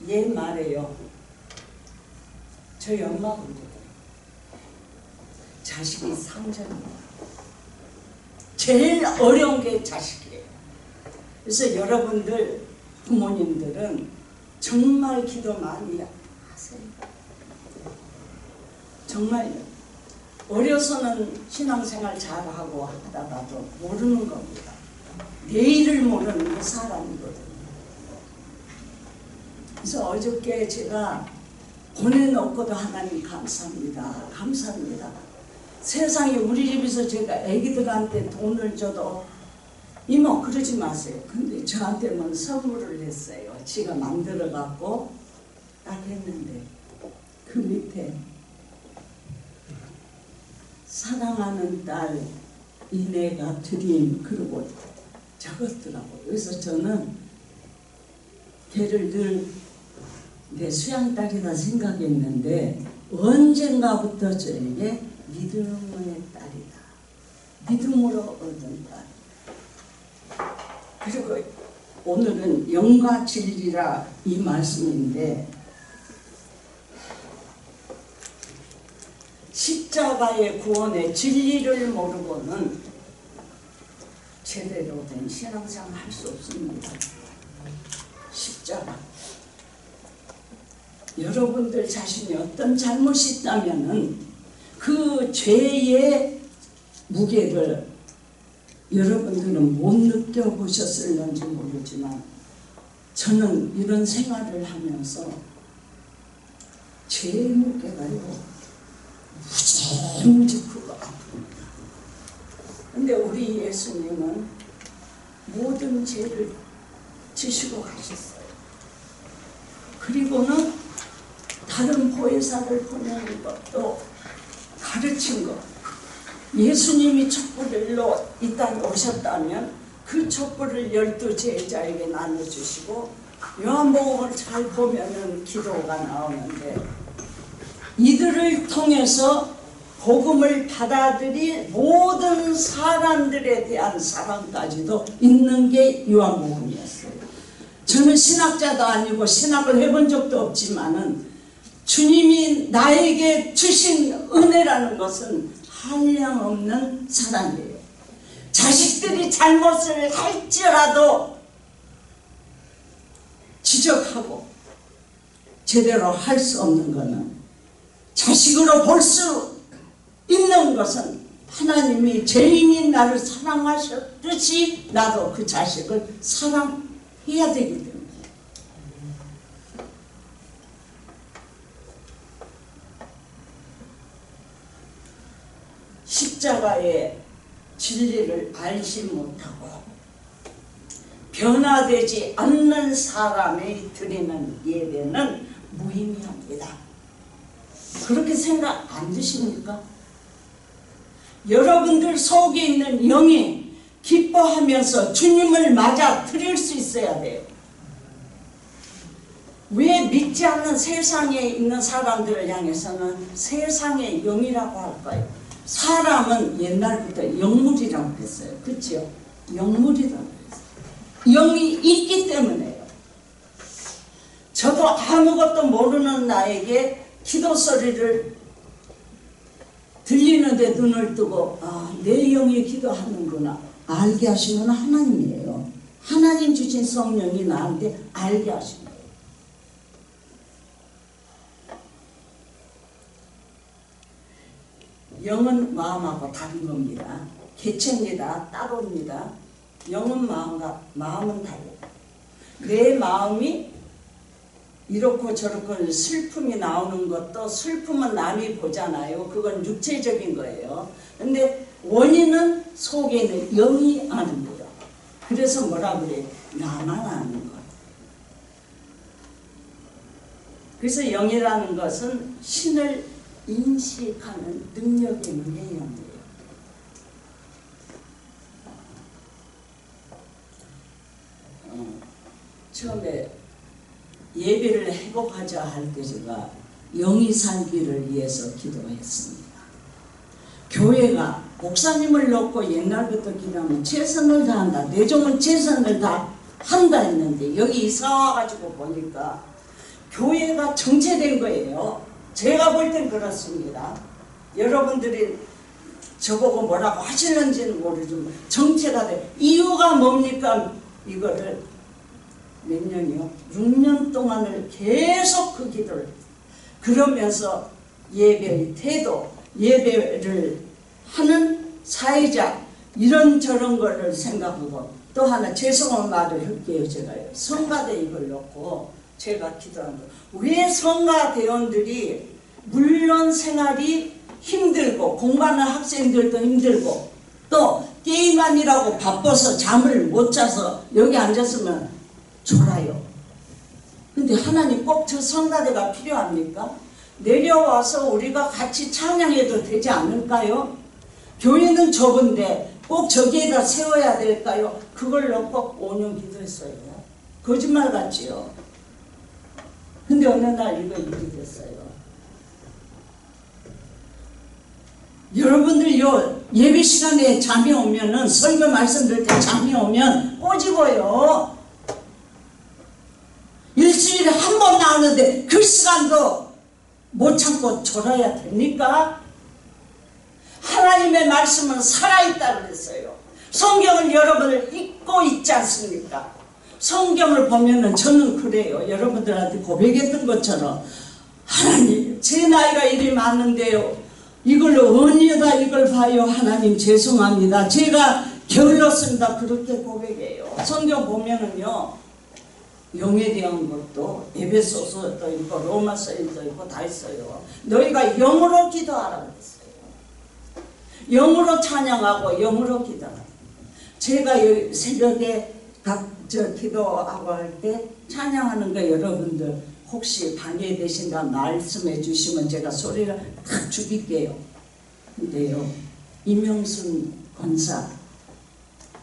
얘 말해요. 저희 엄마가 자식이 상전입니다. 제일 어려운 게 자식이에요. 그래서 여러분들 부모님들은 정말 기도 많이 하세요. 정말요. 어려서는 신앙생활 잘하고 하다가도 모르는 겁니다. 내일을 모르는 게 사람이거든요. 그래서 어저께 제가 보내놓고도 하나님 감사합니다. 감사합니다. 세상에 우리 집에서 제가 애기들한테 돈을 줘도 이모 그러지 마세요. 근데 저한테는 선물을 했어요. 지가 만들어갖고 딱 했는데 그 밑에 사랑하는 딸 이내가 드림 그러고 적었더라고요. 그래서 저는 걔를 늘 내 수양딸이라 생각했는데 언젠가부터 저에게 믿음의 딸이다. 믿음으로 얻은 딸. 그리고 오늘은 영과 진리라 이 말씀인데 십자가의 구원의 진리를 모르고는 제대로 된 신앙생활 할 수 없습니다. 십자가. 여러분들 자신이 어떤 잘못이 있다면은 그 죄의 무게를 여러분들은 못 느껴보셨을는지 모르지만 저는 이런 생활을 하면서 죄의 무게가요 무지무지 크고 아픕니다. 근데 우리 예수님은 모든 죄를 지시고 가셨어요. 그리고는 다른 보혜사를 보내는 것도 가르친 것. 예수님이 촛불로 이 땅에 오셨다면 그 촛불을 12 제자에게 나눠주시고 요한복음을 잘 보면은 기도가 나오는데 이들을 통해서 복음을 받아들일 모든 사람들에 대한 사랑까지도 있는 게 요한복음이었어요. 저는 신학자도 아니고 신학을 해본 적도 없지만은 주님이 나에게 주신 은혜라는 것은 한량없는 사랑이에요. 자식들이 잘못을 할지라도 지적하고 제대로 할 수 없는 것은 자식으로 볼 수 있는 것은 하나님이 죄인인 나를 사랑하셨듯이 나도 그 자식을 사랑해야 되기 때문에 십자가의 진리를 알지 못하고 변화되지 않는 사람이 드리는 예배는 무의미합니다. 그렇게 생각 안 드십니까? 여러분들 속에 있는 영이 기뻐하면서 주님을 맞아 드릴 수 있어야 돼요. 왜 믿지 않는 세상에 있는 사람들을 향해서는 세상의 영이라고 할까요? 사람은 옛날부터 영물이라고 했어요. 그렇죠? 영물이라고 했어요. 영이 있기 때문에요. 저도 아무것도 모르는 나에게 기도 소리를 들리는데 눈을 뜨고 내 영이 기도하는구나 알게 하시는 하나님이에요. 하나님 주신 성령이 나한테 알게 하신 거예요. 영은 마음하고 다른 겁니다. 개체입니다. 따로입니다. 영은 마음은 달라요. 내 마음이 이렇고 저렇고 슬픔이 나오는 것도 슬픔은 남이 보잖아요. 그건 육체적인 거예요. 근데 원인은 속에 있는 영이 아는 거예요. 그래서 뭐라 그래? 나만 아는 것. 그래서 영이라는 것은 신을 인식하는 능력이 있는 게 영이에요. 처음에 예배를 회복하자 할 때 제가 영이 살기를 위해서 기도했습니다. 교회가 목사님을 놓고 옛날부터 기도하면 최선을 다한다. 내종은 최선을 다한다 했는데 여기 이사 와가지고 보니까 교회가 정체된 거예요. 제가 볼 땐 그렇습니다. 여러분들이 저보고 뭐라고 하시는지는 모르지만 정체가 돼. 이유가 뭡니까? 이거를 몇 년이요? 6년 동안을 계속 그 기도를 그러면서 예배의 태도, 예배를 하는 사회자 이런저런 거를 생각하고 또 하나 죄송한 말을 할게요. 제가요. 성가대 이걸 놓고 제가 기도한 거. 왜 성가대원들이 물론 생활이 힘들고 공부하는 학생들도 힘들고 또 게임하느라고 바빠서 잠을 못 자서 여기 앉았으면 졸아요. 근데 하나님 꼭 저 성가대가 필요합니까? 내려와서 우리가 같이 찬양해도 되지 않을까요? 교회는 좁은데 꼭 저기에다 세워야 될까요? 그걸 놓고 5년 기도했어요. 거짓말 같지요? 근데 어느 날 이거 일이 됐어요. 여러분들 요 예배 시간에 잠이 오면은 설교 말씀드릴 때 잠이 오면 꼬집어요. 일주일에 한 번 나오는데 그 시간도 못 참고 졸아야 됩니까? 하나님의 말씀은 살아있다고 그랬어요. 성경을 여러분을 읽고 있지 않습니까? 성경을 보면은 저는 그래요. 여러분들한테 고백했던 것처럼 하나님 제 나이가 이리 많은데요. 이걸로 언니다 이걸 봐요. 하나님 죄송합니다. 제가 게을렀습니다. 그렇게 고백해요. 성경 보면은요. 영에 대한 것도 에베소서도 있고 로마서에도 있고 다 있어요. 너희가 영으로 기도하라 그랬어요. 영으로 찬양하고 영으로 기도하라. 제가 여기 새벽에 기도하고 할 때 찬양하는 거 여러분들 혹시 방해되신다 말씀해 주시면 제가 소리를 탁 죽일게요. 근데요 이명순 권사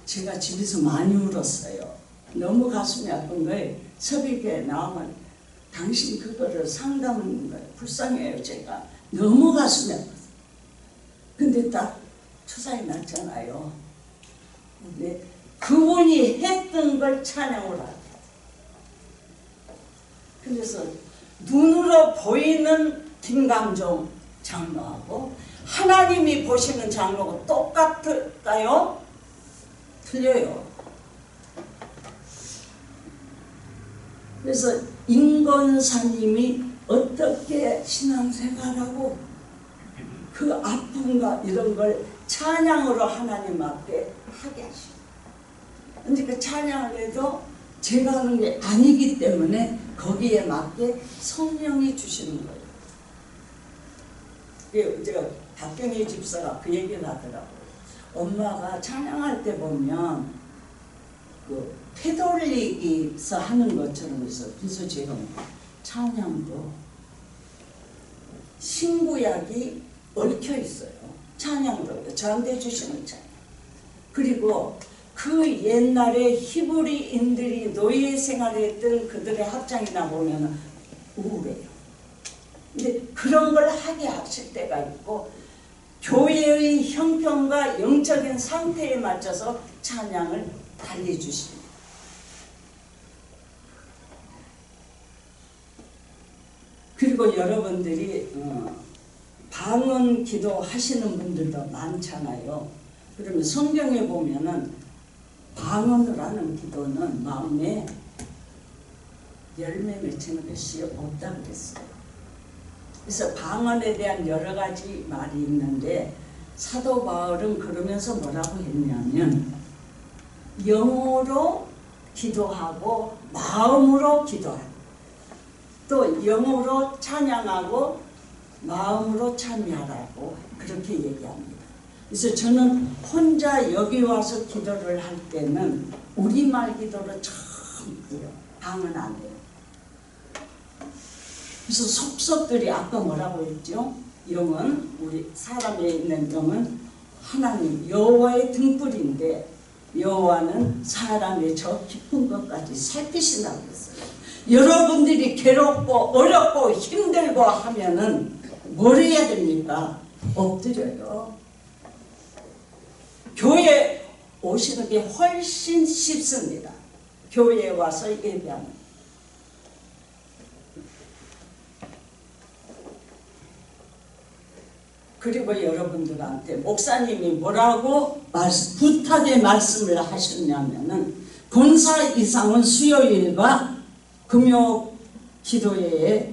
제가 집에서 많이 울었어요. 너무 가슴이 아픈 거예요. 새벽에 나오면 당신 그거를 상담하는 거예요. 불쌍해요. 제가 너무 가슴이 아팠어요. 근데 딱 추상이 났잖아요. 근데 그분이 했던 걸 찬양을 하죠. 그래서 눈으로 보이는 김강종 장로하고 하나님이 보시는 장로가 똑같을까요? 틀려요. 그래서 인권사님이 어떻게 신앙생활하고 그 아픔과 이런 걸 찬양으로 하나님 앞에 하게 하시고 근데 그 찬양을 해도 제가 하는 게 아니기 때문에 거기에 맞게 성령이 주시는 거예요. 제가 박경희 집사가 그 얘기를 하더라고요. 엄마가 찬양할 때 보면 그 페돌리기서 하는 것처럼 있어. 그래서 제가 찬양도 신구약이 얽혀 있어요. 찬양도 저한테 주시는 찬양. 그리고 그 옛날에 히브리인들이 노예 생활했던 그들의 합장이나 보면 우울해요. 근데 그런 걸 하게 하실 때가 있고 교회의 형편과 영적인 상태에 맞춰서 찬양을 달리주십니다. 그리고 여러분들이 방언 기도 하시는 분들도 많잖아요. 그러면 성경에 보면은 방언을 하는 기도는 마음에 열매 맺히는 것이 없다고 그랬어요. 그래서 방언에 대한 여러 가지 말이 있는데 사도 바울은 그러면서 뭐라고 했냐면 영어로 기도하고 마음으로 기도하고 또 영어로 찬양하고 마음으로 참여하라고 그렇게 얘기합니다. 그래서 저는 혼자 여기 와서 기도를 할 때는 우리말 기도를 처음 해요. 방언 안 해요. 그래서 속속들이 아까 뭐라고 했죠? 영은 우리 사람에 있는 영은 하나님 여호와의 등불인데 여호와는 사람의 저 깊은 것까지 살피신다고 했어요. 여러분들이 괴롭고 어렵고 힘들고 하면은 뭘 해야 됩니까? 엎드려요. 교회 오시는 게 훨씬 쉽습니다. 교회에 와서 예배하는. 그리고 여러분들한테 목사님이 뭐라고 부탁의 말씀을 하셨냐면은, 권사 이상은 수요일과 금요 기도회에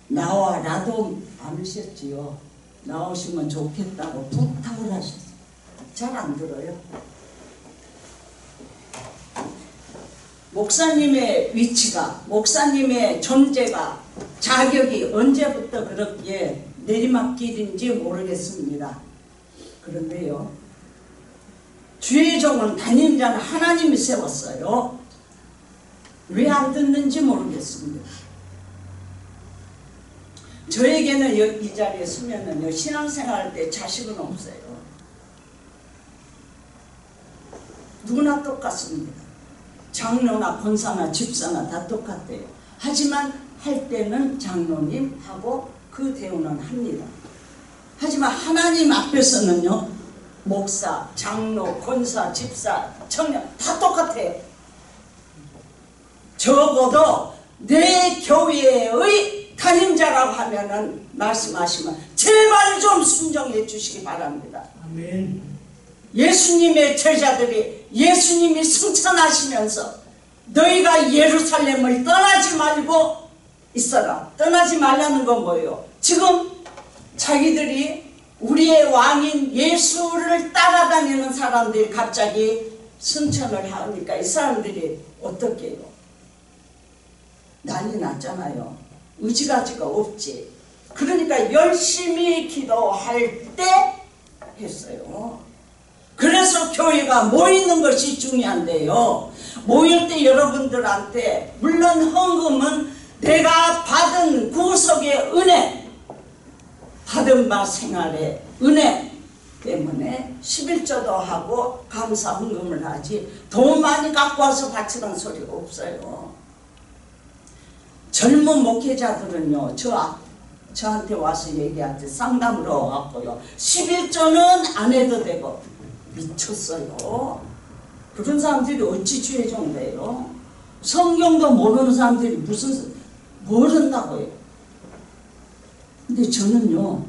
나와라도 않으셨지요. 나오시면 좋겠다고 부탁을 하셨어요. 잘 안 들어요. 목사님의 위치가, 목사님의 존재가, 자격이 언제부터 그렇게 내리막길인지 모르겠습니다. 그런데요, 주의 종은 담임자는 하나님이 세웠어요. 왜 안 듣는지 모르겠습니다. 저에게는 이 자리에 서면은요, 신앙생활 때 자식은 없어요. 누구나 똑같습니다. 장로나 권사나 집사나 다 똑같대요. 하지만 할 때는 장로님하고 그 대우는 합니다. 하지만 하나님 앞에서는요, 목사, 장로, 권사, 집사, 청년 다 똑같아요. 적어도 내 교회의 담임자라고 하면은 말씀하시면 제발 좀 순종해 주시기 바랍니다. 아멘. 예수님의 제자들이 예수님이 승천하시면서 너희가 예루살렘을 떠나지 말고 있어라. 떠나지 말라는 건 뭐예요? 지금 자기들이 우리의 왕인 예수를 따라다니는 사람들이 갑자기 승천을 하니까 이 사람들이 어떻게 해요? 난리 났잖아요. 의지가지가 없지. 그러니까 열심히 기도할 때 했어요. 그래서 교회가 모이는 것이 중요한데요. 모일 때 여러분들한테 물론 헌금은 내가 받은 구속의 은혜, 받은 바 생활의 은혜 때문에 11조도 하고 감사 헌금을 하지 돈 많이 갖고 와서 바치는 소리가 없어요. 젊은 목회자들은요, 저한테 와서 얘기할 때 상담으로 와갖고요, 11조는 안 해도 되고, 미쳤어요. 그런 사람들이 어찌 주의 종돼요? 성경도 모르는 사람들이 무슨 모른다고요. 근데 저는요,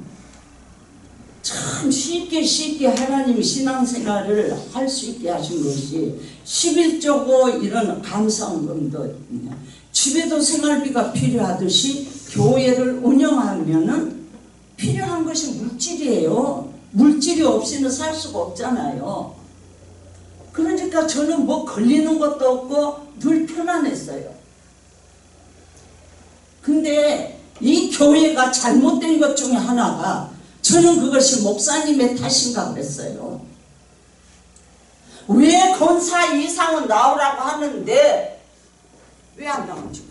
참 쉽게 하나님이 신앙생활을 할 수 있게 하신 것이 11조고 이런 감사헌금도 집에도 생활비가 필요하듯이 교회를 운영하면은 필요한 것이 물질이에요. 물질이 없이는 살 수가 없잖아요. 그러니까 저는 뭐 걸리는 것도 없고 늘 편안했어요. 근데 이 교회가 잘못된 것 중에 하나가, 저는 그것이 목사님의 탓인가 그랬어요. 왜 권사 이상은 나오라고 하는데 왜 안 나오지?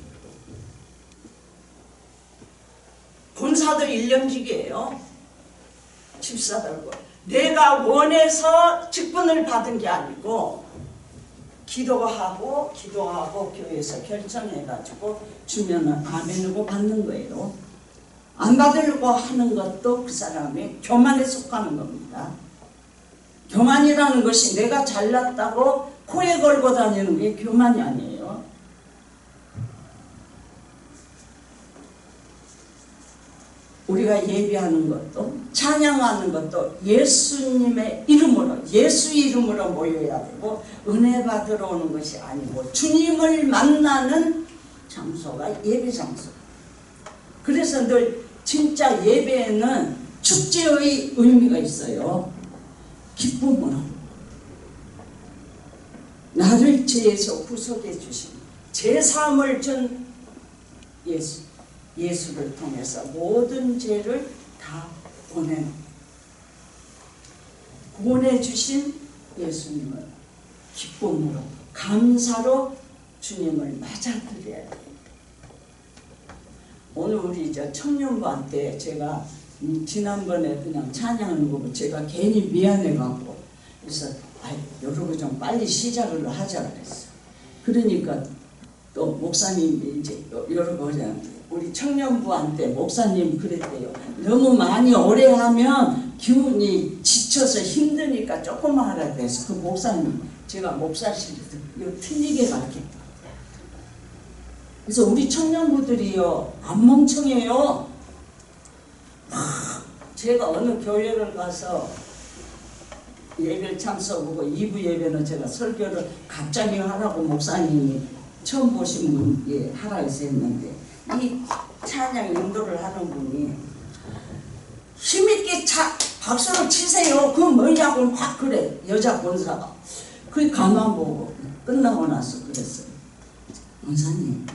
권사들 1년직이에요. 집사들고. 내가 원해서 직분을 받은 게 아니고 기도하고 교회에서 결정해가지고 주면은 아멘으로 받는 거예요. 안 받으려고 하는 것도 그 사람의 교만에 속하는 겁니다. 교만이라는 것이 내가 잘났다고 코에 걸고 다니는 게 교만이 아니에요. 우리가 예배하는 것도 찬양하는 것도 예수님의 이름으로, 예수 이름으로 모여야 되고, 은혜 받으러 오는 것이 아니고 주님을 만나는 장소가 예배 장소. 그래서 늘 진짜 예배에는 축제의 의미가 있어요. 기쁨으로 나를 죄에서 구속해 주신, 제3을 준 예수를 통해서 모든 죄를 다 구원해주신 예수님을 기쁨으로, 감사로 주님을 맞아드려야 돼요. 오늘 우리 청년부한테 제가 지난번에 그냥 찬양하는 거 보고 제가 괜히 미안해갖고, 그래서 여러분 좀 빨리 시작을 하자 그랬어. 그러니까 또 목사님이 이제 여러분 우리 청년부한테 목사님 그랬대요. 너무 많이 오래 하면 기운이 지쳐서 힘드니까 조금만 하라 그래서 그 목사님, 제가 목사실에서 이거 틀리게 가르쳤다. 그래서 우리 청년부들이요, 안 멍청해요. 제가 어느 교회를 가서 예배를 참석하고 2부 예배는 제가 설교를 갑자기 하라고 목사님이 처음 보신 분이 하라 해서 했는데, 이 찬양 인도를 하는 분이 힘있게 박수를 치세요. 그건 뭐냐고 막 그래. 여자 권사가. 그게 가만 보고 끝나고 나서 그랬어요. 원사님,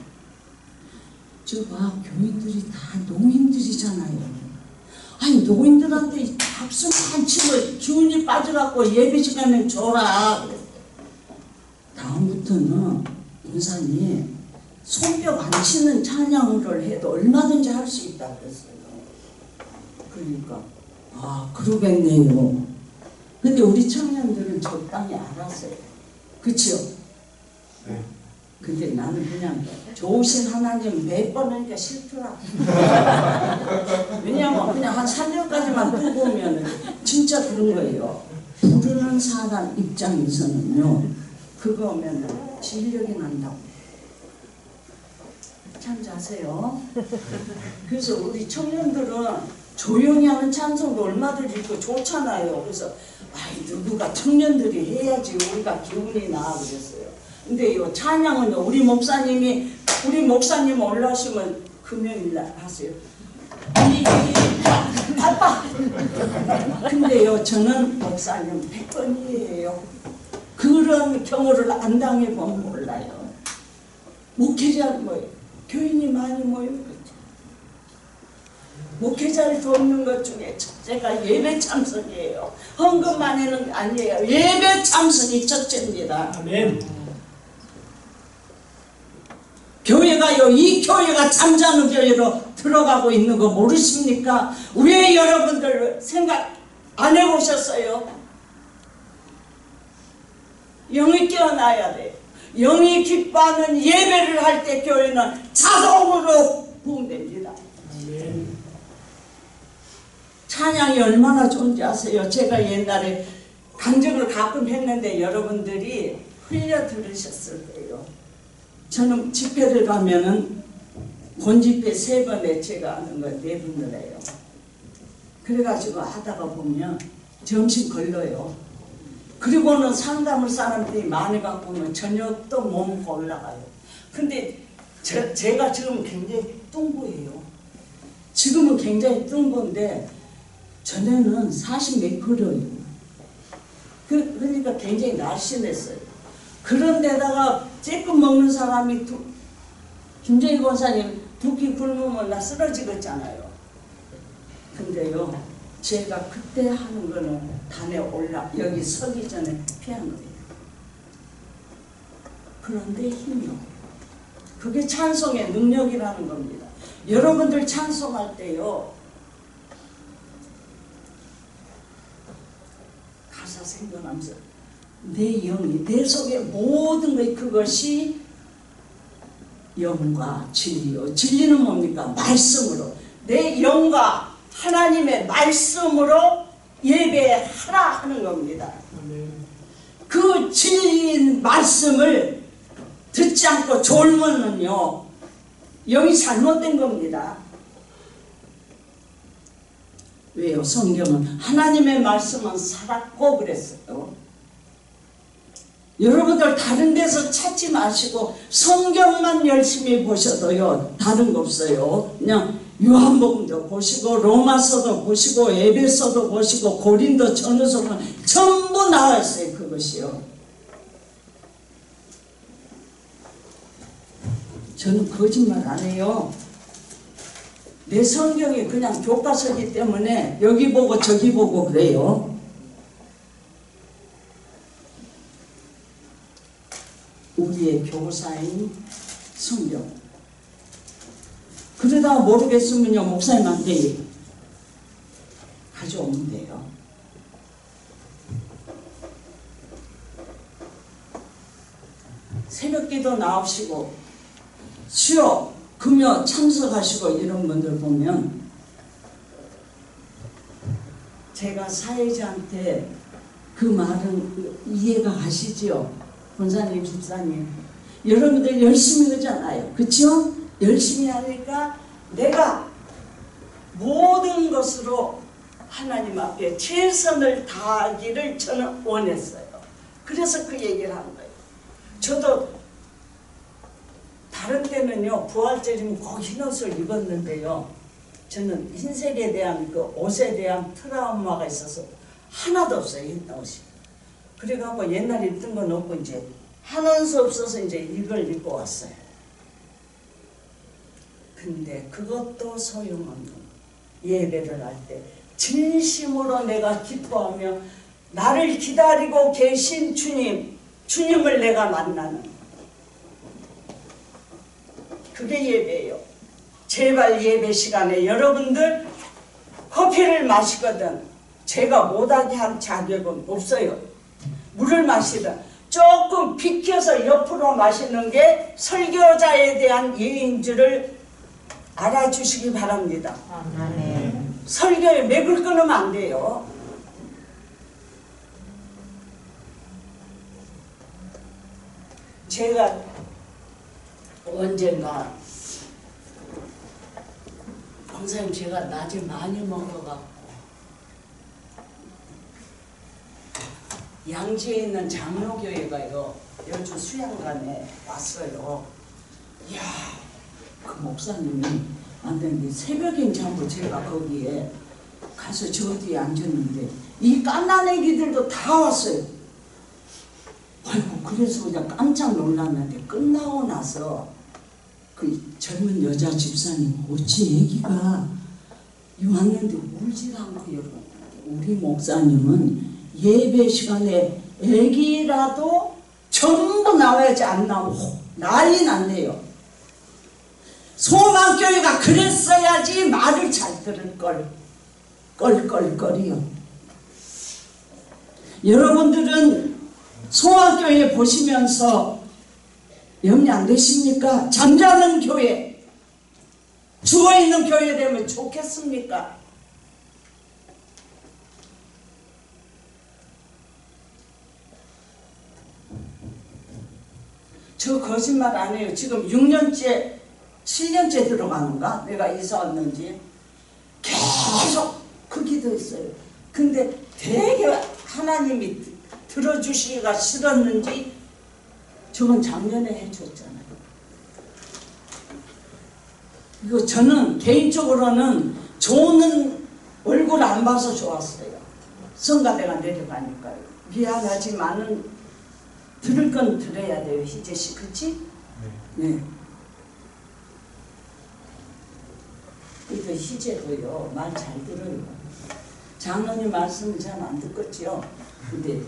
저 봐, 교인들이 다 노인들이잖아요. 아니 노인들한테 박수만 치고 기운이 빠져갖고 예배 시간에 줘라. 그랬어요. 다음부터는 원사님 손뼉 안 치는 찬양을 해도 얼마든지 할 수 있다 그랬어요. 그러니까 아 그러겠네요. 근데 우리 청년들은 적당히 알았어요. 그치요? 네. 근데 나는 그냥 좋으신 하나님 몇 번 하니까 싫더라. 왜냐면 그냥 한 3년까지만 두고 오면 진짜 그런 거예요. 부르는 사람 입장에서는요, 그거 오면 진력이 난다고. 참 자세요. 그래서 우리 청년들은 조용히 하는 찬송도 얼마든지 있고 좋잖아요. 그래서 아이 누구가 청년들이 해야지 우리가 기운이 나 그랬어요. 근데 요 찬양은요, 우리 목사님 올라오시면 금요일날 하세요. 바빠. 근데요, 저는 목사님 100번이에요. 그런 경우를 안 당해보면 몰라요. 목회자 교인이 많이 모이고 목회자를 돕는 것 중에 첫째가 예배 참석이에요. 헌금만 하는 게 아니에요. 예배 참석이 첫째입니다. 아멘. 교회가요, 이 교회가 잠자는 교회로 들어가고 있는 거 모르십니까? 왜 여러분들 생각 안 해보셨어요? 영이 깨어나야 돼요. 영이 기뻐하는 예배를 할 때 교회는 자동으로 부흥됩니다. 찬양이 얼마나 좋은지 아세요? 제가 옛날에 강정을 가끔 했는데 여러분들이 흘려 들으셨을 거예요. 저는 집회를 가면은 본집회 3번에 제가 하는 거 4분을 해요. 그래가지고 하다가 보면 점심 걸려요. 그리고는 상담을 사람들이 많이 갖고 오면 저녁 또 몸가 올라가요. 근데 제가 지금 굉장히 뚱보예요. 지금은 굉장히 뚱보인데 전에는 40몇 킬로예요. 그러니까 굉장히 날씬했어요. 그런데다가 쬐끔 먹는 사람이 김정희 권사님 2끼 굶으면 나 쓰러지겠잖아요. 근데요, 제가 그때 하는 거는 단에 여기 서기 전에 피하는 거예요. 그런데 힘이요. 그게 찬송의 능력이라는 겁니다. 여러분들 찬송할 때요, 가사 생각하면서 내 영이, 내 속에 모든 것, 그것이 영과 진리요. 진리는 뭡니까? 말씀으로. 내 영과 하나님의 말씀으로 예배하라 하는 겁니다. 그 진리인 말씀을 듣지 않고 졸면은요, 영이 잘못된 겁니다. 왜요? 성경은 하나님의 말씀은 살았고 그랬어요. 여러분들 다른 데서 찾지 마시고 성경만 열심히 보셔도요, 다른 거 없어요. 그냥 요한복음도 보시고 로마서도 보시고 에베소도 보시고 고린도 전후서도 전부 나와 있어요. 그것이요. 저는 거짓말 안 해요. 내 성경이 그냥 교과서이기 때문에 여기 보고 저기 보고 그래요. 우리의 교사인 성경. 그러다가 모르겠으면요, 목사님한테 가져오면 돼요. 새벽기도 나오시고 수요, 금요 참석하시고 이런 분들 보면 제가 사회자한테 그 말은 이해가 가시죠? 권사님, 집사님. 여러분들 열심히 하잖아요. 그렇죠? 열심히 하니까 내가 모든 것으로 하나님 앞에 최선을 다하기를 저는 원했어요. 그래서 그 얘기를 한 거예요. 저도 다른 때는요, 부활절이면 꼭 흰옷을 입었는데요, 저는 흰색에 대한 그 옷에 대한 트라우마가 있어서 하나도 없어요, 흰 옷이. 그래갖고 옛날에 입던 건 없고 이제 하는 수 없어서 이제 이걸 입고 왔어요. 근데 그것도 소용없는 예배를 할 때 진심으로 내가 기뻐하며 나를 기다리고 계신 주님을 내가 만나는, 그게 예배예요. 제발 예배 시간에 여러분들 커피를 마시거든 제가 못하게 할 자격은 없어요. 물을 마시든 조금 비켜서 옆으로 마시는 게 설교자에 대한 예인 줄을 알아주시기 바랍니다. 아멘. 설교에 맥을 끊으면 안 돼요. 제가 언젠가 권사님 제가 낮에 많이 먹어갖고 양지에 있는 장로교회가요 여주 수양관에 왔어요. 이야, 그 목사님이 왔는데 새벽인지 한번 제가 거기에 가서 저 뒤에 앉았는데 이 깐난애기들도 다 왔어요. 아이고, 그래서 그냥 깜짝 놀랐는데 끝나고 나서 그 젊은 여자 집사님 어찌 애기가 왔는데 울지 않고 여러분, 우리 목사님은 예배 시간에 애기라도 전부 나와야지 안 나오고 난리 났네요. 소망교회가 그랬어야지 말을 잘 들을걸. 껄껄거리요. 여러분들은 소망교회 보시면서 염려 안 되십니까? 잠자는 교회, 죽어있는 교회 되면 좋겠습니까? 저 거짓말 안 해요. 지금 6년째 7년째 들어가는가? 내가 이사 왔는지 계속 그 기도했어요. 근데 되게 하나님이 들어주시기가 싫었는지 저건 작년에 해줬잖아요. 이거 저는 개인적으로는 좋은 얼굴 안 봐서 좋았어요. 성가대가 내려가니까요. 미안하지만은 들을 건 들어야 돼요. 희재씨, 그치? 네. 그래도 희재도요 말 잘 들어요. 장로님 말씀은 잘 안 듣겠지요. 근데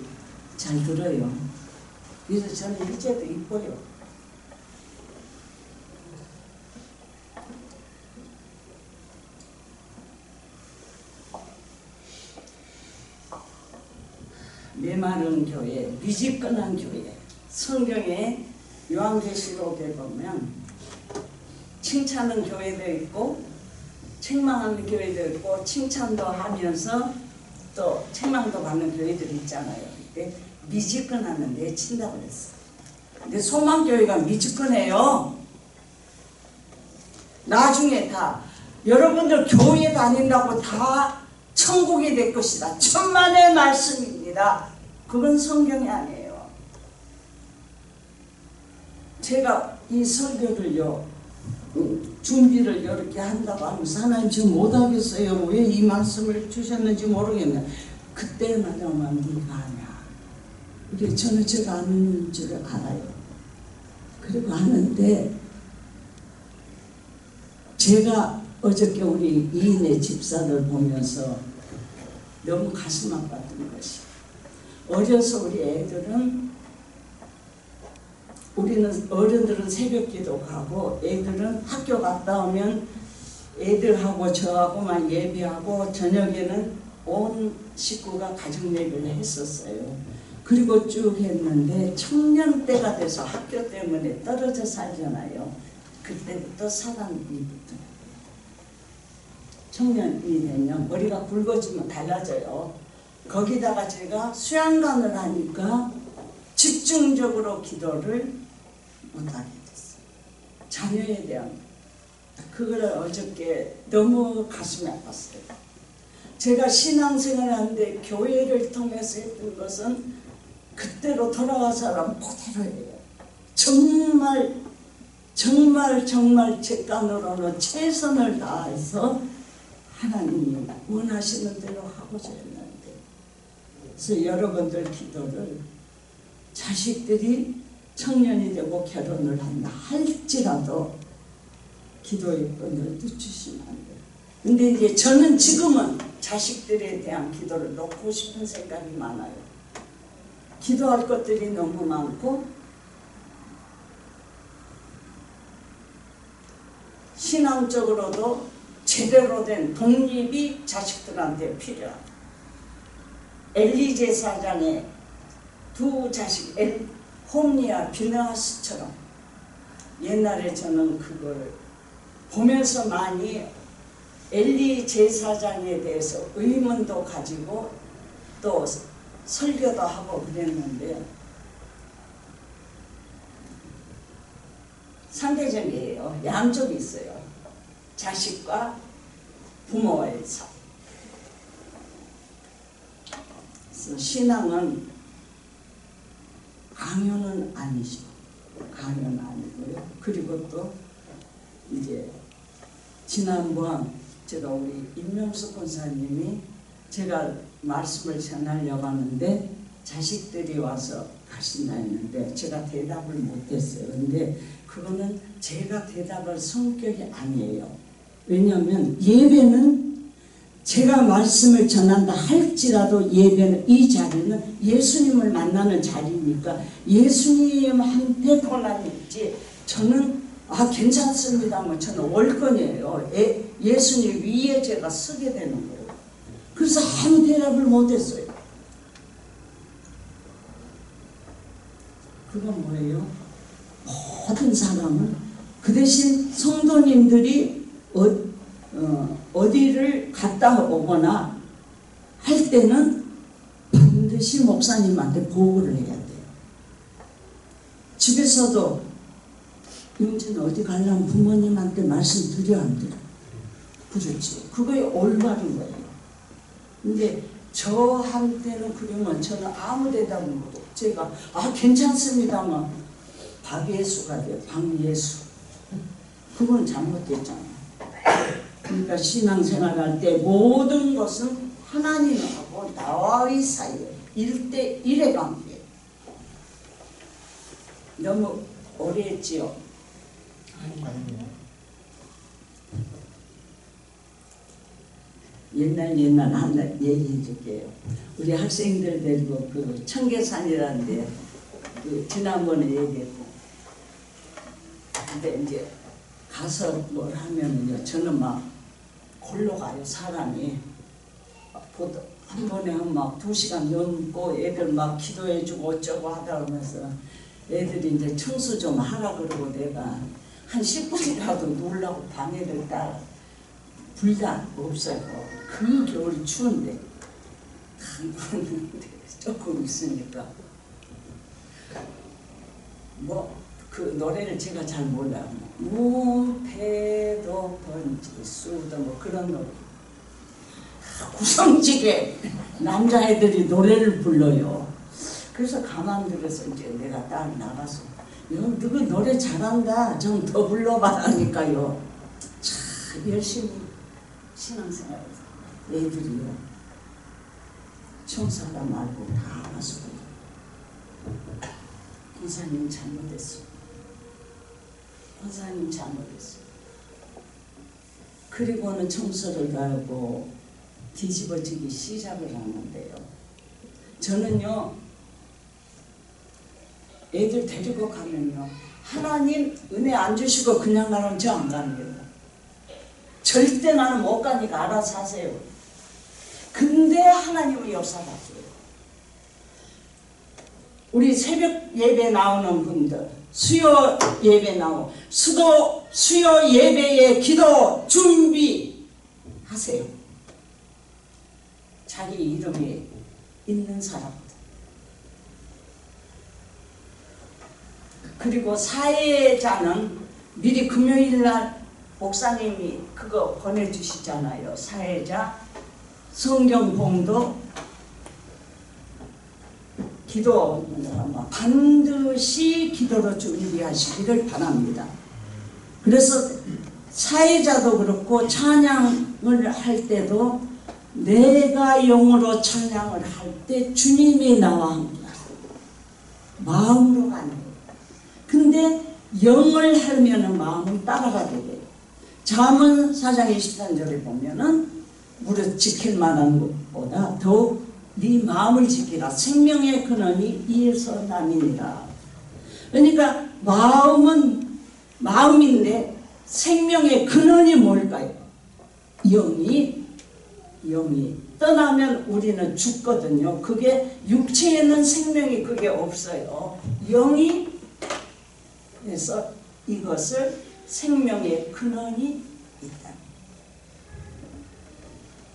잘 들어요. 그래서 저는 희재도 이뻐요. 메마른 교회, 미지근한 교회. 성경에 요한계시록에 보면 칭찬하는 교회도 있고 책망하는 교회도 있고 칭찬도 하면서 또 책망도 받는 교회들이 있잖아요. 근데 미지근하면 내친다고 그랬어요. 근데 소망교회가 미지근해요. 나중에 다 여러분들 교회 다닌다고 다 천국이 될 것이다. 천만의 말씀입니다. 그건 성경이 아니에요. 제가 이 설교를요 준비를 이렇게 한다고 하면서 하나님 지금 못하겠어요. 왜 이 말씀을 주셨는지 모르겠네. 그때마다만 네가 하냐. 이게 저는 제가 아는 줄 알아요. 그리고 하는데 제가 어저께 우리 이인의 집사를 보면서 너무 가슴 아팠던 것이, 어려서 우리 애들은, 우리는 어른들은 새벽기도 가고 애들은 학교 갔다 오면 애들하고 저하고만 예배하고 저녁에는 온 식구가 가정 예배를 했었어요. 그리고 쭉 했는데 청년 때가 돼서 학교 때문에 떨어져 살잖아요. 그때부터 사랑이 붙어요. 청년이 되면 머리가 굵어지면 달라져요. 거기다가 제가 수양관을 하니까 집중적으로 기도를 못하게 됐어요. 자녀에 대한 그걸 어저께 너무 가슴이 아팠어요. 제가 신앙생활을 하는데 교회를 통해서 했던 것은 그때로 돌아가서는 그대로예요. 정말 제 깐으로는 최선을 다해서 하나님이 원하시는 대로 하고자 했는데, 그래서 여러분들 기도를 자식들이 청년이 되고 결혼을 한다 할지라도 기도의 끈을 늦추시면 안 돼요. 근데 이제 저는 지금은 자식들에 대한 기도를 놓고 싶은 생각이 많아요. 기도할 것들이 너무 많고 신앙적으로도 제대로 된 독립이 자식들한테 필요하다. 엘리 제사장의 두 자식 홈리와 비느하스처럼 옛날에 저는 그걸 보면서 많이 엘리 제사장에 대해서 의문도 가지고 또 설교도 하고 그랬는데 상대적이에요. 양쪽이 있어요. 자식과 부모의 삶. 그래서 신앙은 강요는 아니죠. 강요는 아니고요. 그리고 또 이제 지난번 제가 우리 임명수 권사님이 제가 말씀을 전하려고 하는데 자식들이 와서 가신다 했는데 제가 대답을 못했어요. 근데 그거는 제가 대답할 성격이 아니에요. 왜냐하면 예배는 제가 말씀을 전한다 할지라도 예배는 이 자리는 예수님을 만나는 자리니까 예수님한테 권한이 저는 괜찮습니다. 저는 월권이에요. 예수님 위에 제가 쓰게 되는 거예요. 그래서 아무 대답을 못했어요. 그건 뭐예요? 모든 사람은 그 대신 성도님들이 어디를 갔다 오거나 할 때는 반드시 목사님한테 보고를 해야 돼요. 집에서도 용진 어디 가려면 부모님한테 말씀드려 안 드려? 그렇지. 그게 올바른 거예요. 근데 저한테는 그러면 저는 아무 대답을 못해요. 제가 괜찮습니다만 박예수가 돼요. 박예수. 그건 잘못됐잖아요. 그러니까 신앙생활 할 때 모든 것은 하나님하고 나와의 사이에 1대1의 관계. 너무 오래 했지요? 옛날 하나 얘기해 줄게요. 우리 학생들 데리고 그 청계산이라는 데 지난번에 얘기했고, 근데 이제 가서 뭘 하면은요, 저는 막 골로 가요. 사람이 한 번에 막 2시간 넘고 애들 막 기도해주고 어쩌고 하다 그러면서 애들이 이제 청소 좀 하라 그러고 내가 한 10분이라도 놀라고 방해를 따라 불단 없어요. 그 겨울이 추운데 조금 있으니까 그 노래를 제가 잘 몰라요. 무패도 번지 수도 그런 노래. 구성지게 남자애들이 노래를 불러요. 그래서 가만 들어서 이제 내가 딱 나가서 너 노래 잘한다. 좀 더 불러봐라니까요. 참 열심히 신앙생활 애들이요. 청소하다 말고 다 와서 권사님 잘못했어. 권사님 잘못했어. 그리고는 청소를 하고 뒤집어지기 시작을 하는데요. 저는요, 애들 데리고 가면요, 하나님 은혜 안 주시고 그냥 가면 저 안 갑니다. 절대 나는 못 가니까 알아서 하세요. 근데 하나님은 역사하세요. 우리 새벽 예배 나오는 분들, 수요 예배 나오고 수요 예배의 기도 준비하세요. 하세요. 자기 이름이 있는 사람. 그리고 사회자는 미리 금요일날 목사님이 그거 보내주시잖아요. 사회자 성경봉도 기도 반드시 기도로 준비하시기를 바랍니다. 그래서 사회자도 그렇고 찬양을 할 때도 내가 영으로 찬양을 할 때 주님이 나와 함께하세요. 마음으로 가는 거예요. 근데 영을 하면은 마음은 따라가게 돼요. 잠언 4장 23절에 보면은 무릇 지킬 만한 것보다 더욱 네 마음을 지키라. 생명의 근원이 이에서 남이니라. 그러니까 마음은 마음인데 생명의 근원이 뭘까요? 영이 떠나면 우리는 죽거든요. 그게 육체에는 생명이 그게 없어요. 영이 그래서 이것을 생명의 근원이 있다.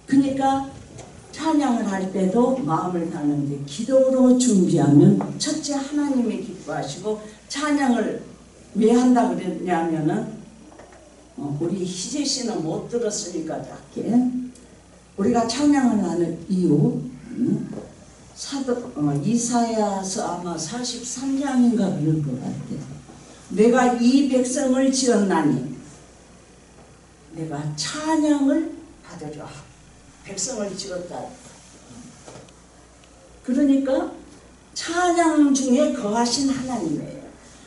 그러니까 찬양을 할 때도 마음을 다는데 기도로 준비하면 첫째 하나님이 기뻐하시고 찬양을 왜 한다 그랬냐면은 우리 희재 씨는 못 들었으니까 작게 우리가 찬양을 하는 이유 이사야서 아마 43장인가 그럴 것 같아요. 내가 이 백성을 지었나니 내가 찬양을 받으려 백성을 지었다. 그러니까 찬양 중에 거하신 하나님이에요.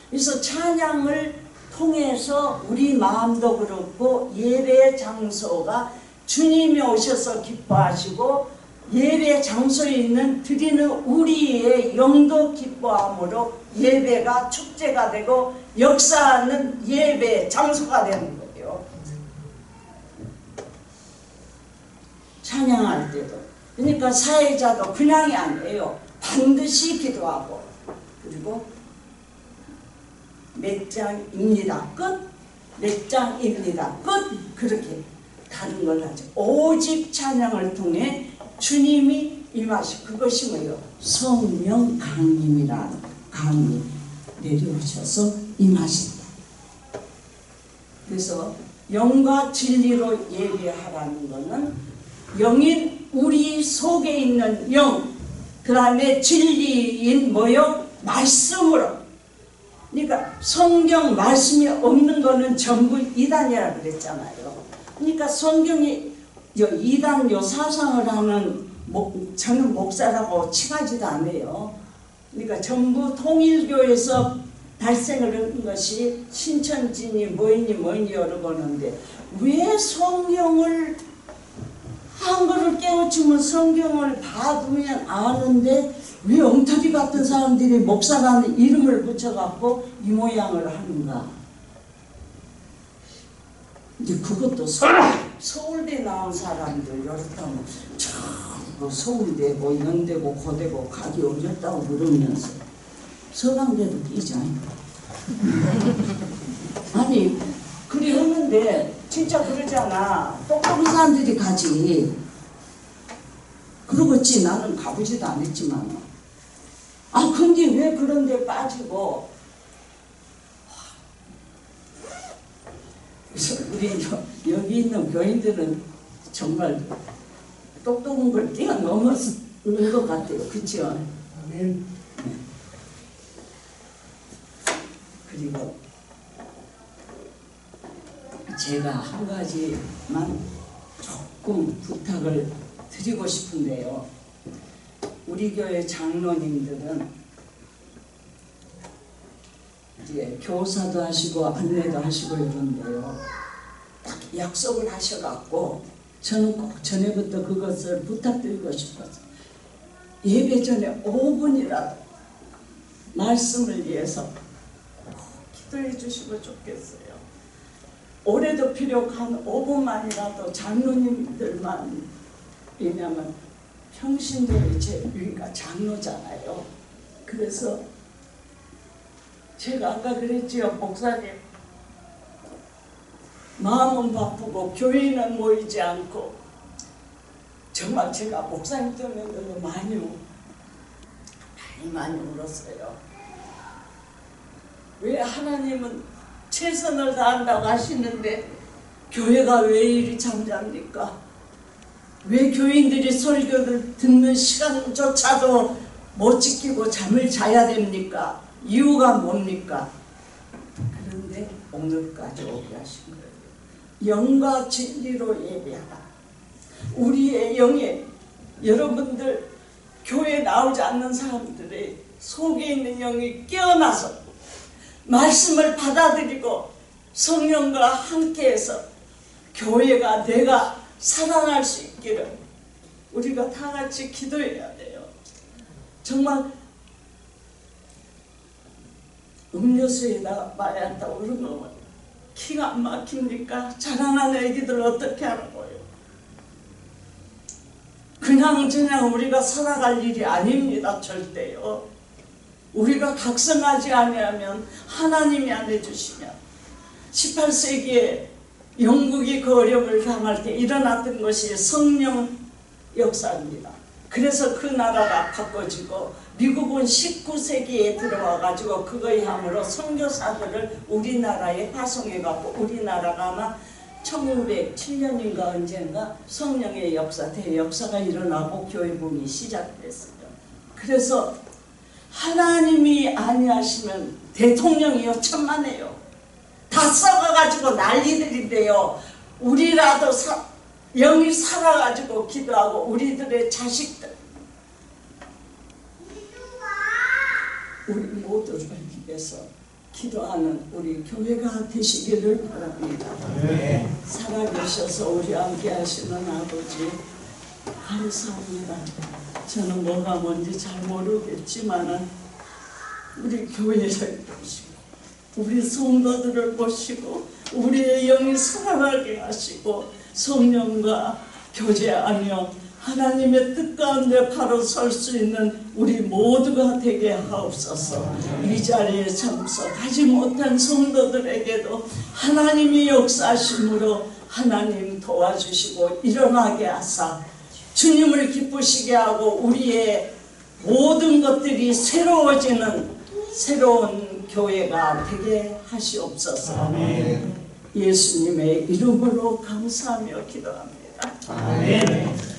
그래서 찬양을 통해서 우리 마음도 그렇고 예배 장소가 주님이 오셔서 기뻐하시고 예배 장소에 있는 드리는 우리의 영도 기뻐함으로 예배가 축제가 되고 역사하는 예배 장소가 되는 거예요. 찬양할 때도. 그러니까 사회자도 그냥이 아니에요. 반드시 기도하고 그리고 몇 장입니다. 끝. 몇 장입니다. 끝. 그렇게 다른 걸 하죠. 오직 찬양을 통해 주님이 임하시 그것이 뭐예요? 성령 강림이라는 강림 내려오셔서 임하신다. 그래서 영과 진리로 예배하라는 것은 영인 우리 속에 있는 영, 그 다음에 진리인 뭐요? 말씀으로. 그러니까 성경 말씀이 없는 거는 전부 이단이라 그랬잖아요. 그러니까 성경이 이단 사상을 하는 저는 목사라고 칭하지도 않아요. 그러니까 전부 통일교에서 발생을 한 것이 신천지니 뭐니 여러 보는데 왜 성경을 한글을 깨우치면 성경을 봐두면 아는데 왜 엉터리 같은 사람들이 목사라는 이름을 붙여갖고 이 모양을 하는가? 이제 그것도 서울대 나온 사람들 이렇다면 참 서울대고 연대고 고대고 가기 어렵다고 그러면서 서강대도 끼지 않을까? 아니 그리 하는데 진짜 그러잖아. 똑똑한 사람들이 가지. 그러겠지. 나는 가보지도 않았지만. 아 근데 왜 그런 데 빠지고. 그래서 우리 여기 있는 교인들은 정말 똑똑한 걸 뛰어넘었는 것 같아요. 그렇죠? 네. 그리고 제가 한 가지만 조금 부탁을 드리고 싶은데요. 우리 교회 장로님들은 이제 교사도 하시고 안내도 하시고 이런데요. 딱 약속을 하셔갖고 저는 꼭 전에부터 그것을 부탁드리고 싶었어요. 예배 전에 5분이라도 말씀을 위해서 기도해 주시면 좋겠어요. 올해도 비록 한 5분만이라도 장로님들만, 왜냐하면 평신도의 우리가 장로잖아요. 그래서 제가 아까 그랬지요. 목사님 마음은 바쁘고 교회는 모이지 않고 정말 제가 목사님 때문에 많이 울었어요. 왜 하나님은 최선을 다한다고 하시는데 교회가 왜 이리 잠잡니까? 왜 교인들이 설교를 듣는 시간조차도 못 지키고 잠을 자야 됩니까? 이유가 뭡니까? 그런데 오늘까지 오게 하신 거예요. 영과 진리로 예배하라. 우리의 영에, 여러분들 교회에 나오지 않는 사람들의 속에 있는 영이 깨어나서 말씀을 받아들이고 성령과 함께해서 교회가 내가 살아날 수 있기를 우리가 다 같이 기도해야 돼요. 정말 음료수에다가 마약다고 그러면 기가 안 막힙니까? 자라나는 애기들 어떻게 하라고요? 그냥 우리가 살아갈 일이 아닙니다. 절대요. 우리가 각성하지 아니하면 하나님이 안 해주시면 18세기에 영국이 그 어려움을 당할 때 일어났던 것이 성령 역사입니다. 그래서 그 나라가 바꿔지고 미국은 19세기에 들어와 가지고 그거에 함으로 선교사들을 우리나라에 파송해 갖고 우리나라가 아마 1907년인가 언젠가 성령의 역사, 대역사가 일어나고 교회붐이 시작됐어요. 그래서 하나님이 아니하시면 대통령이요 천만에요. 다 썩어가지고 난리들인데요. 우리라도 영이 살아가지고 기도하고 우리들의 자식들 우리 모두를 위해서 기도하는 우리 교회가 되시기를 바랍니다. 네. 살아계셔서 우리 함께 하시는 아버지 감사합니다. 저는 뭐가 뭔지 잘 모르겠지만 우리 교회를 보시고 우리 성도들을 보시고 우리의 영이 살아나게 하시고 성령과 교제하며 하나님의 뜻 가운데 바로 설 수 있는 우리 모두가 되게 하옵소서. 이 자리에 참석하지 못한 성도들에게도 하나님이 역사하심으로 하나님 도와주시고 일어나게 하사 주님을 기쁘시게 하고 우리의 모든 것들이 새로워지는 새로운 교회가 되게 하시옵소서. 아멘. 예수님의 이름으로 감사하며 기도합니다. 아멘.